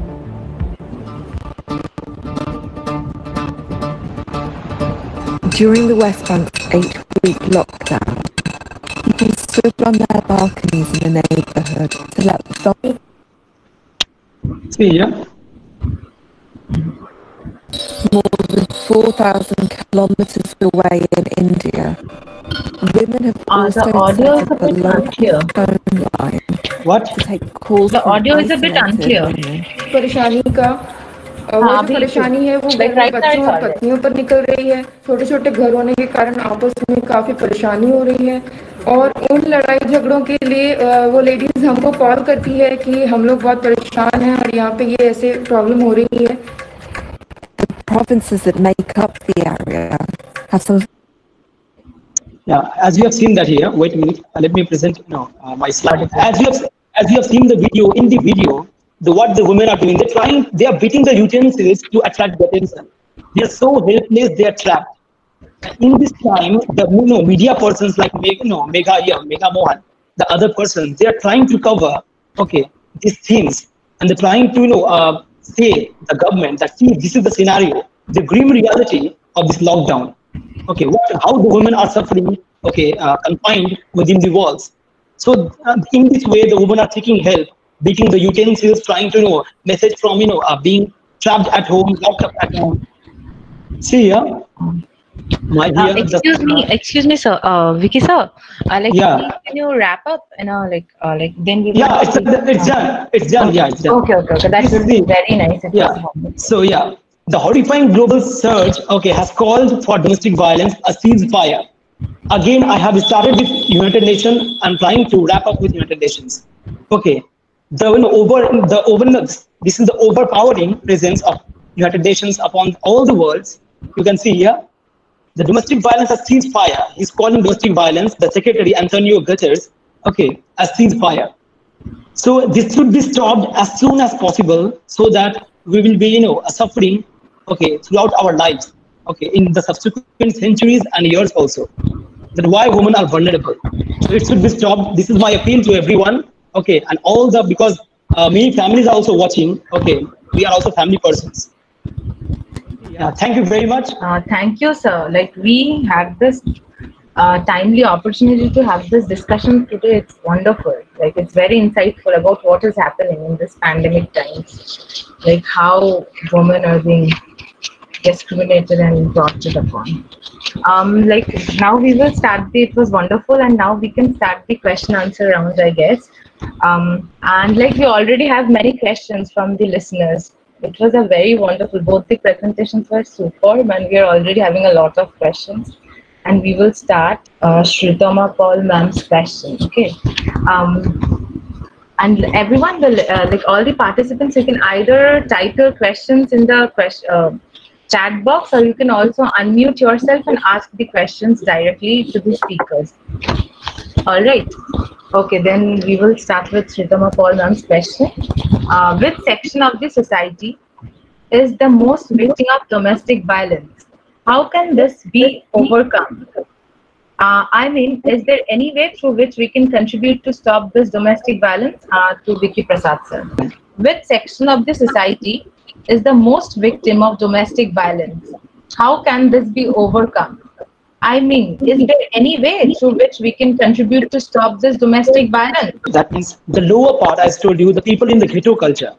During the West Bank's 8-week lockdown, people stood on their balconies in the neighbourhood to let the see, yeah. more than 4,000 kilometres away in India. Women have also The audio is set a up a bit local unclear. phone line What? to take calls The from audio is a bit isolated unclear. women. परेशानी का वो हाँ, जो अभी परेशानी है वो like घर में right now बच्चों it's और all right. पत्नियों पर निकल रही है। छोटे छोटे घर होने के कारण आपस में काफ़ी परेशानी हो रही है और उन लड़ाई झगड़ों के लिए वो लेडीज़ हमको कॉल करती है कि हम लोग बहुत परेशान हैं और यहाँ पे ये ऐसे प्रॉब्लम हो रही है। The provinces that make up the area have some. Yeah, as you have seen that here. Wait a minute. Let me present my slide. As you have seen the video. In the video, what the women are doing, they are beating the utensils to attract the attention. They are so helpless. They are trapped. In this time, the media persons like Mega Mohan, the other persons, they are trying to cover these themes, and they're trying to say the government that see this is the scenario, the grim reality of this lockdown. Okay, how the women are suffering, confined within the walls. So in this way, the women are taking help, beating the utensils, trying to message from being trapped at home, locked up at home. See here, my dear. Excuse me, sir. Vicky, sir. Yeah. Please, can you wrap up? Then we will. Yeah, it's done. It's done. Yeah, it's done. Okay. That will be very nice. If Yeah. So yeah, the horrifying global surge, has called for domestic violence a ceasefire. Again, I have started with United Nations. I'm trying to wrap up with United Nations. Okay, this is the overpowering presence of United Nations upon all the worlds. You can see here, the domestic violence as ceasefire. He's calling domestic violence, the Secretary Antonio Guterres, as ceasefire. So this should be stopped as soon as possible, so that we will be, suffering, throughout our lives, in the subsequent centuries and years also. That why women are vulnerable. So it should be stopped. This is my appeal to everyone, and all because many families are also watching. We are also family persons. Yeah, thank you very much. Thank you, sir. We had this timely opportunity to have this discussion today. It's wonderful. It's very insightful about what is happening in this pandemic times. How women are being discriminated and tortured upon. Now we will start it was wonderful, and now we can start the question answer round, I guess. And we already have many questions from the listeners. It was a very wonderful, both the presentations were superb, and we are already having a lot of questions. And we will start Shritama Paul ma'am's question. Okay. And everyone will, all the participants, you can either type your questions in the chat box, or you can also unmute yourself and ask the questions directly to the speakers. All right. Okay, then we will start with Shritama Paul ma'am's question. Which section of the society is the most victim of domestic violence? How can this be overcome? Is there any way through which we can contribute to stop this domestic violence? To Vicky Prasad sir. Which section of the society is the most victim of domestic violence? How can this be overcome? Is there any way through which we can contribute to stop this domestic violence? That means the lower part, as I told you, the people in the ghetto culture,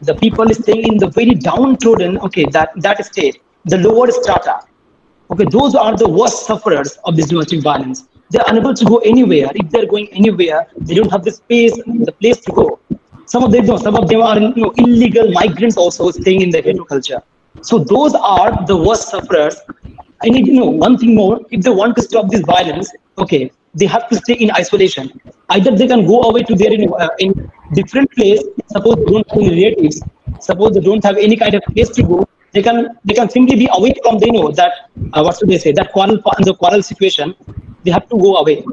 the people staying in the very downtrodden, that state, the lower strata. Those are the worst sufferers of this domestic violence. They're unable to go anywhere. If they're going anywhere, they don't have the space, the place to go. Some of them are illegal migrants also staying in the ghetto culture. So those are the worst sufferers. I need to know one thing more. If they want to stop this violence, okay, they have to stay in isolation. Either they can go away to their in different place. Suppose they don't have any relatives. Suppose they don't have any kind of place to go. They can simply be away from that what should they say, that quarrel situation. They have to go away.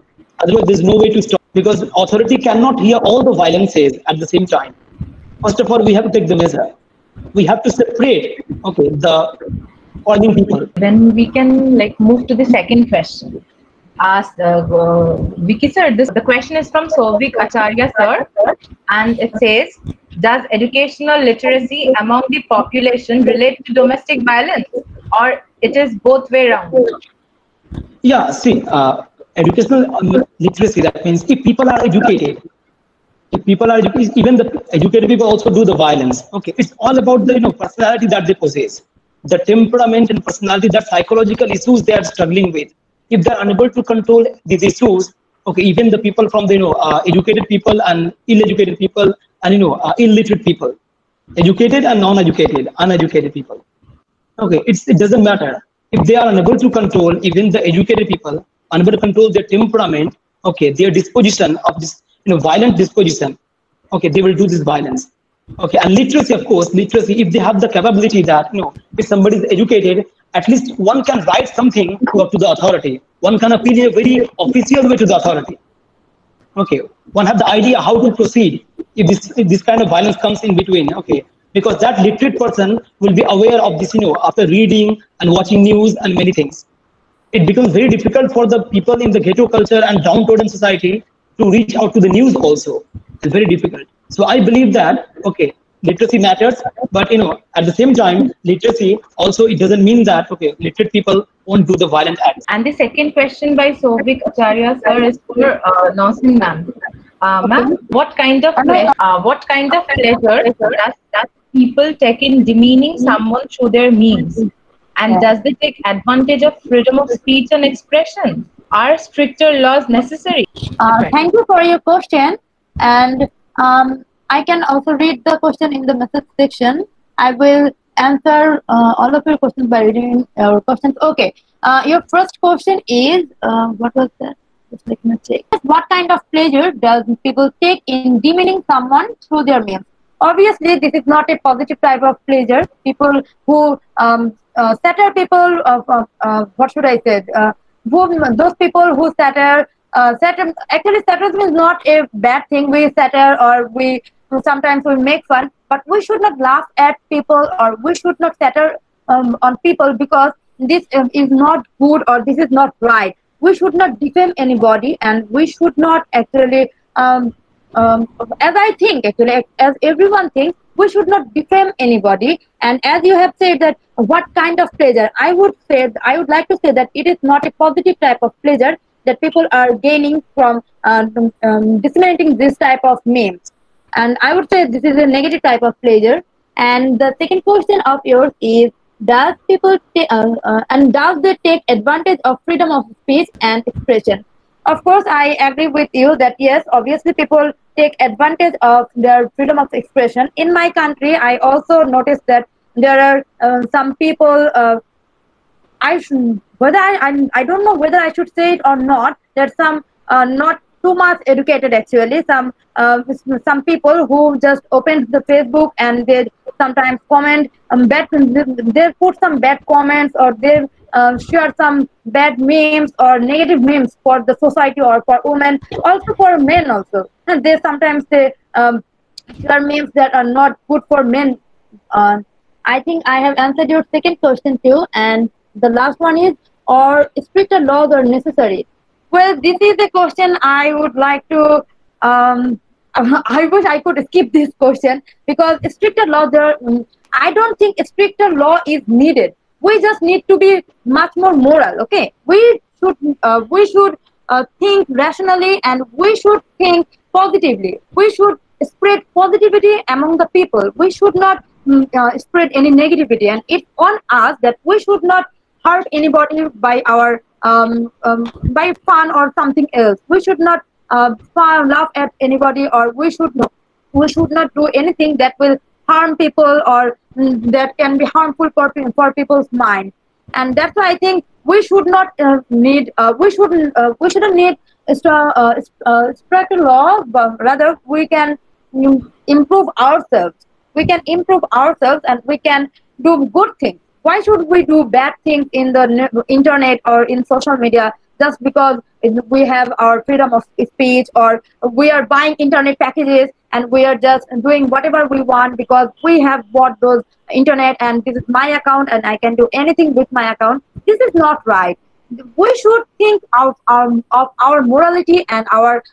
Otherwise, there's no way to stop, because authority cannot hear all the violences at the same time. First of all, we have to take the measure. We have to separate, okay, the calling people. Then we can move to the second question. Ask Vicky sir. The question is from Sovik Acharya sir, and it says, does educational literacy among the population relate to domestic violence, or it is both way around? Yeah, see, educational literacy, that means if people are educated, even the educated people also do the violence. Okay, it's all about the personality that they possess, the temperament and personality, that psychological issues they are struggling with. If they're unable to control these issues, okay, even the people from the educated people and illeducated people and illiterate people, educated and non-educated, uneducated people. Okay, it doesn't matter if they are unable to control, even the educated people unable to control their temperament. Okay, their disposition of this violent disposition. Okay, they will do this violence. Okay, and literacy, of course, literacy, if they have the capability that if somebody is educated, at least one can write something to the authority. One can appeal in a very official way to the authority. Okay, one have the idea how to proceed if this kind of violence comes in between. Okay, because that literate person will be aware of this, after reading and watching news and many things. It becomes very difficult for the people in the ghetto culture and downtrodden society to reach out to the news also. It's very difficult. So I believe that, okay, literacy matters, but at the same time, literacy also, it doesn't mean that, okay, literate people won't do the violent acts. And the second question by Sovik Acharya sir is for Nausin ma'am. Ma'am, what kind of pleasure does people take in demeaning someone through their memes? And does they take advantage of freedom of speech and expression? Are stricter laws necessary? Thank you for your question. And I can also read the question in the message section. I will answer all of your questions by reading your questions. Okay. Your first question is, what was that? Just let me check. What kind of pleasure does people take in demeaning someone through their memes? Obviously, this is not a positive type of pleasure. People who satire people, what should I say? Those people who satire, actually satirism is not a bad thing. We satire, or sometimes we make fun, but we should not laugh at people, or we should not satire on people, because this is not good, or this is not right. We should not defame anybody, and we should not actually, as I think, actually, as everyone thinks, we should not defame anybody. And as you have said that, what kind of pleasure? I would like to say that it is not a positive type of pleasure that people are gaining from disseminating this type of memes. And I would say this is a negative type of pleasure. And the second question of yours is, does people and does they take advantage of freedom of speech and expression? Of course, I agree with you that yes, obviously people take advantage of their freedom of expression. In my country, I also noticed that there are some people, I don't know whether I should say it or not, that some not too much educated actually, some people who just opened the Facebook and they sometimes comment they put some bad comments, or they share some bad memes or negative memes for the society or for women, also for men also. And they sometimes share memes that are not good for men. I think I have answered your second question too, and the last one is, or stricter laws are necessary? Well, this is a question I would like to, I wish I could skip this question, because stricter laws are, I don't think stricter law is needed. We just need to be much more moral, okay? We should think rationally, and we should think positively. We should spread positivity among the people. We should not spread any negativity, and it's on us that we should not hurt anybody by our by fun or something else. We should not laugh at anybody, or we should not. we should not do anything that will harm people or that can be harmful for people's mind. And that's why I think we should not need we shouldn't need strict law, but rather we can improve ourselves. We can improve ourselves and we can do good things. Why should we do bad things in the internet or in social media just because we have our freedom of speech, or we are buying internet packages and we are just doing whatever we want because we have bought those internet and this is my account and I can do anything with my account? This is not right. We should think of our morality and our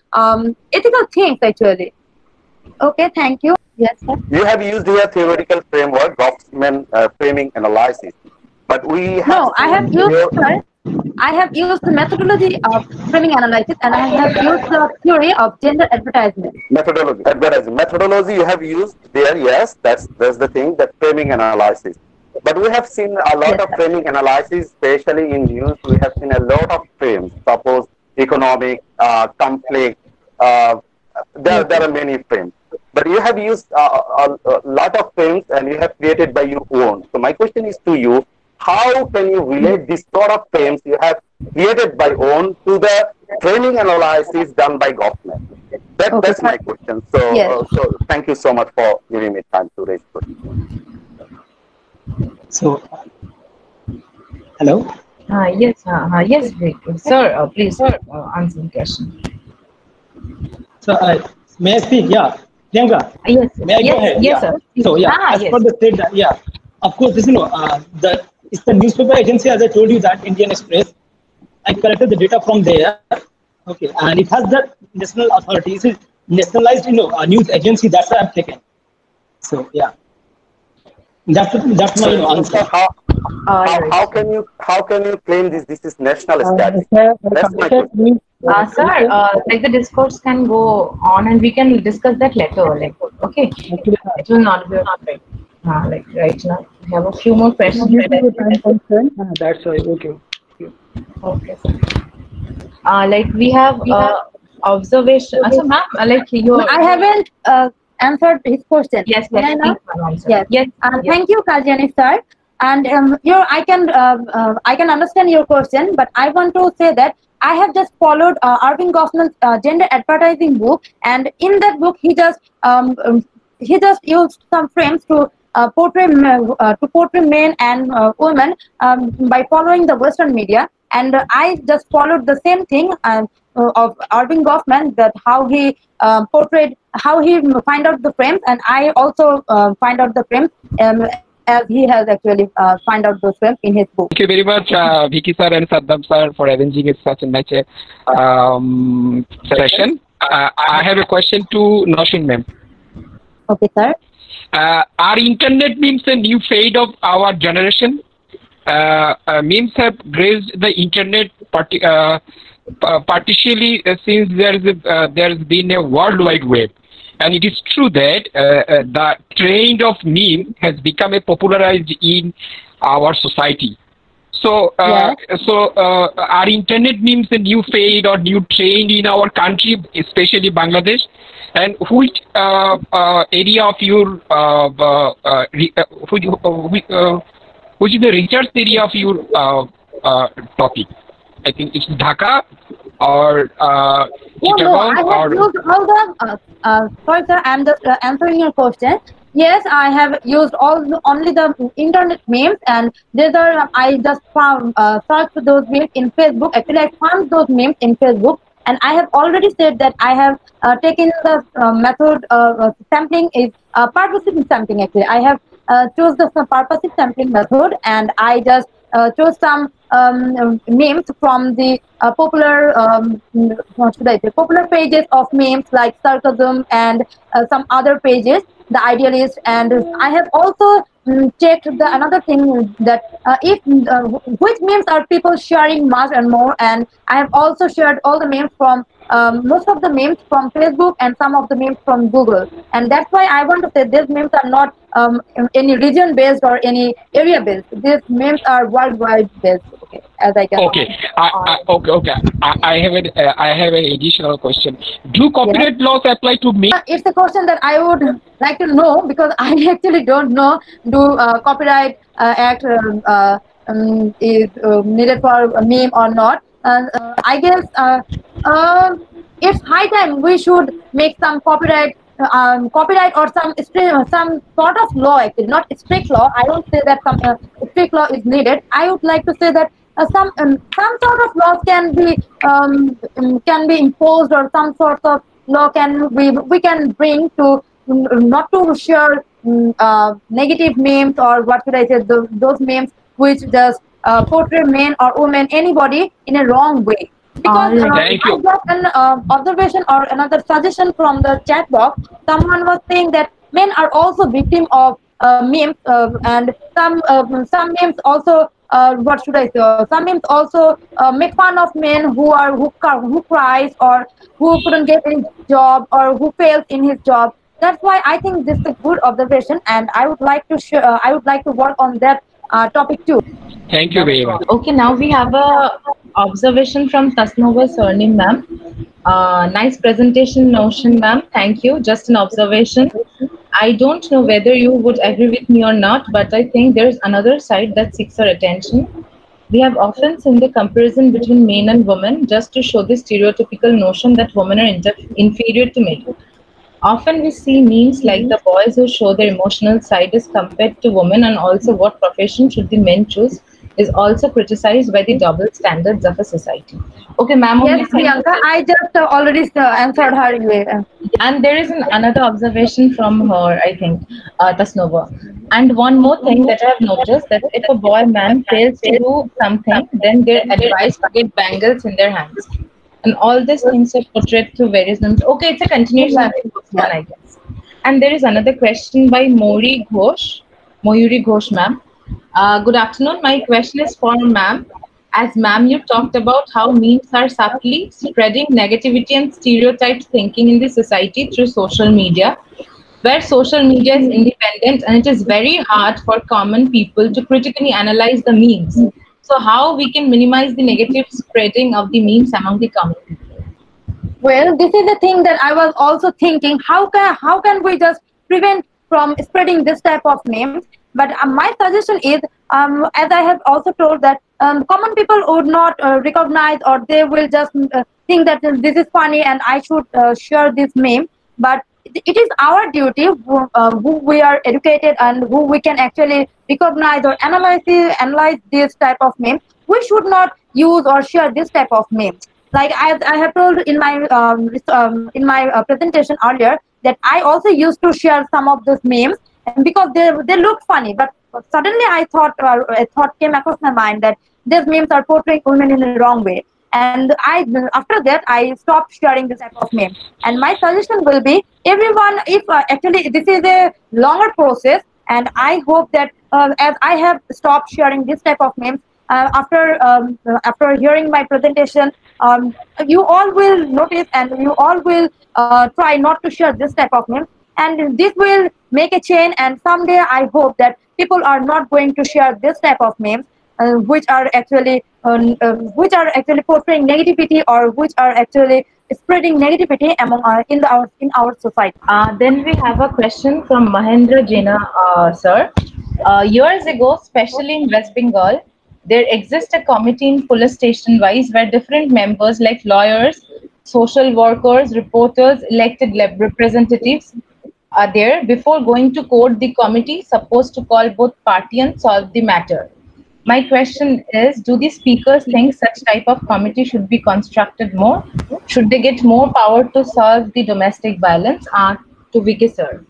ethical things actually. Okay, thank you. Yes, sir. You have used here theoretical framework, Goffman framing analysis, but we have No, I have used, sir, I have used the methodology of framing analysis and I have used the theory of gender advertisement. methodology. Advertising methodology you have used there. Yes, that's the thing. That framing analysis. But we have seen a lot of framing analysis, especially in news. We have seen a lot of frames. Suppose economic, conflict. There are many frames. But you have used a lot of frames and you have created by your own. So my question is to you: how can you relate this sort of frames you have created by own to the framing analysis done by Goffman? That's my question. So, so thank you so much for giving me time to raise questions. So, hello? Yes, Vic. Sir, please answer the question. So, may I speak? Yeah. Priyanka, Yes, may I go ahead? yes, Yeah. sir. So, yeah, as per the state, yeah, of course, this, it's the newspaper agency, as I told you, that Indian Express. I collected the data from there. Okay, and it has the national authority. It is nationalized, news agency. That's why I've taken. So, yeah. That's my answer. How can you claim this is national status? That's my question. Sir, like the discourse can go on and we can discuss that later. Like, okay, it will not be perfect. Like right now, we have a few more questions. That's why. Okay. Okay, sir. Like we have observation. So, ma'am, like you. I haven't answered his question. Yes, Can I now? Yes. Yes. Thank you, Kaljani sir. And I can understand your question, but I want to say that I have just followed Irving Goffman's gender advertising book, and in that book he just used some frames to portray men and women by following the Western media, and I just followed the same thing of Irving Goffman, that how he portrayed, how he find out the frames, and I also find out the frames as he has actually find out those frames in his book. Thank you very much, Vicky sir and Saddam sir, for arranging such a nice session. I have a question to Noshin ma'am. Okay, sir. Are internet memes a new fate of our generation? Memes have graced the internet partially since there's been a World Wide Web. And it is true that the trend of meme has become a popularized in our society. So, are internet memes a new fad or new trend in our country, especially Bangladesh? And which area of your which is the research area of your topic? I think it's Dhaka or Chittagong or. Used all the, sorry, sir, I'm just answering your question. Yes, I have used only the internet memes, and these are I just found searched those memes in Facebook. Actually, I found those memes in Facebook, and I have already said that I have taken the method sampling is purposive sampling. Actually, I have chose the purposive sampling method, and I just chose some memes from the popular what should I say, popular pages of memes like Sarcasm and some other pages, the Idealist, and I have also checked the another thing that if which memes are people sharing much and more, and I have also shared all the memes from most of the memes from Facebook and some of the memes from Google. And that's why I want to say these memes are not any region based or any area based. These memes are worldwide based. Okay, as I can. Okay, okay. I have an additional question. Do copyright laws apply to me? It's a question that I would like to know because I actually don't know. Do copyright act is needed for a meme or not? I guess it's high time we should make some copyright or some sort of law. Actually, not strict law. I don't say that some strict law is needed. I would like to say that some sort of laws can be imposed, or some sort of law we can bring to not to share negative memes, or what should I say, those memes which just portray men or women, anybody, in a wrong way. Because Thank you. I got an observation or another suggestion from the chat box. Someone was saying that men are also victim of memes, and some memes also, what should I say? Some memes also make fun of men who cries, or who couldn't get a job, or who fails in his job. That's why I think this is a good observation, and I would like to work on that topic too. Thank you very much. Okay, now we have a observation from Tasnova Surname, ma'am. Nice presentation, Notion, ma'am. Thank you. Just an observation. I don't know whether you would agree with me or not, but I think there's another side that seeks our attention. We have often seen the comparison between men and women just to show the stereotypical notion that women are inferior to men. Often we see memes like the boys who show their emotional side is compared to women, and also what profession should the men choose is also criticized by the double standards of a society. Okay, ma'am. Yes, Priyanka, I just already answered her. And there is another observation from her, I think, Tasnova. And one more thing that I have noticed, that if a boy man fails to do something, then they're advised to get bangles in their hands. And all these things are portrayed through various names. Okay, it's a continuation of the first one, I guess. And there is another question by Mayuri Ghosh, ma'am. Good afternoon. My question is for ma'am. As ma'am, you talked about how memes are subtly spreading negativity and stereotype thinking in the society through social media, where social media is independent and it is very hard for common people to critically analyze the memes. So how we can minimize the negative spreading of the memes among the common people? Well, this is the thing that I was also thinking. How can we just prevent from spreading this type of memes? But my suggestion is, as I have also told, that common people would not recognize, or they will just think that this is funny and I should share this meme. But it is our duty, who we are educated and who we can actually recognize or analyze this type of meme. We should not use or share this type of memes. Like I have told in my presentation earlier, that I also used to share some of those memes, and because they look funny. But suddenly a thought came across my mind that these memes are portraying women in the wrong way. And after that, I stopped sharing this type of meme. And my suggestion will be, everyone, if actually this is a longer process, and I hope that as I have stopped sharing this type of memes, after hearing my presentation, you all will notice, and you all will try not to share this type of memes. And this will make a chain, and someday I hope that people are not going to share this type of memes, which are actually portraying negativity, or which are actually spreading negativity among in our society. Then we have a question from Mahendra Jena, sir. Years ago, especially in West Bengal, there exists a committee in police station wise where different members like lawyers, social workers, reporters, elected representatives are there. Before going to court, the committee is supposed to call both party and solve the matter. My question is, do the speakers think such type of committee should be constructed more? Should they get more power to solve the domestic violence? To Vicky, sir.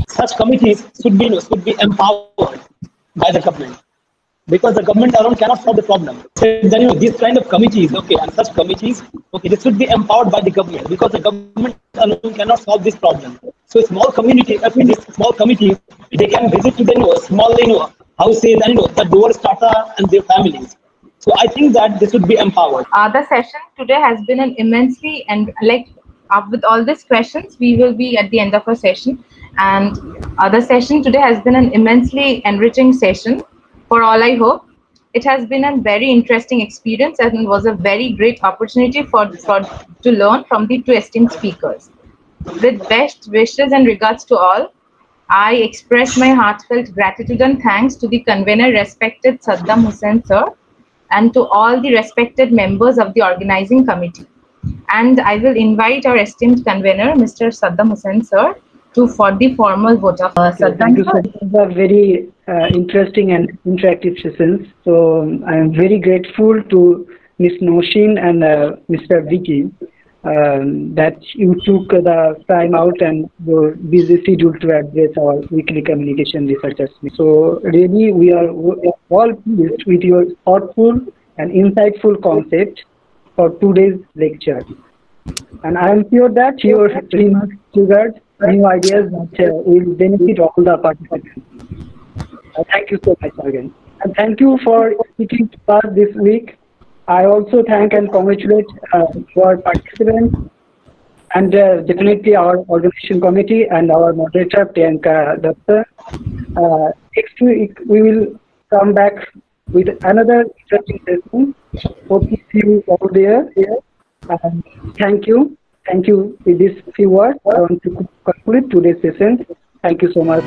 Such committees should be empowered by the government, because the government alone cannot solve the problem. So then, these kind of committees, and such committees, this should be empowered by the government, because the government alone cannot solve this problem. So small community, these small committees, they can visit to the small houses and the door starter and their families. So I think that this would be empowered. The session today has been an immensely, and like with all these questions, we will be at the end of our session. And the session today has been an immensely enriching session for all, I hope. It has been a very interesting experience and was a very great opportunity to learn from the two esteemed speakers. With best wishes and regards to all, I express my heartfelt gratitude and thanks to the convener, respected Saddam Hussain sir, and to all the respected members of the organizing committee. And I will invite our esteemed convener, Mr. Saddam Hussain sir, for the formal vote of Saddam. Thank you sir. These are very interesting and interactive sessions. So I am very grateful to Ms. Noshin and Mr. Vicky that you took the time out and your busy schedule to address our weekly communication researchers. So really we are all pleased with your thoughtful and insightful concept for today's lecture. And I am sure that your remarks triggered new ideas that will benefit all the participants. Thank you so much again. And thank you for speaking to us this week. I also thank and congratulate our participants and definitely our organization committee and our moderator, Priyanka Datta. Next week, we will come back with another interesting session. Hope to see you all there. Thank you. Thank you. With these few words, I want to conclude today's session. Thank you so much.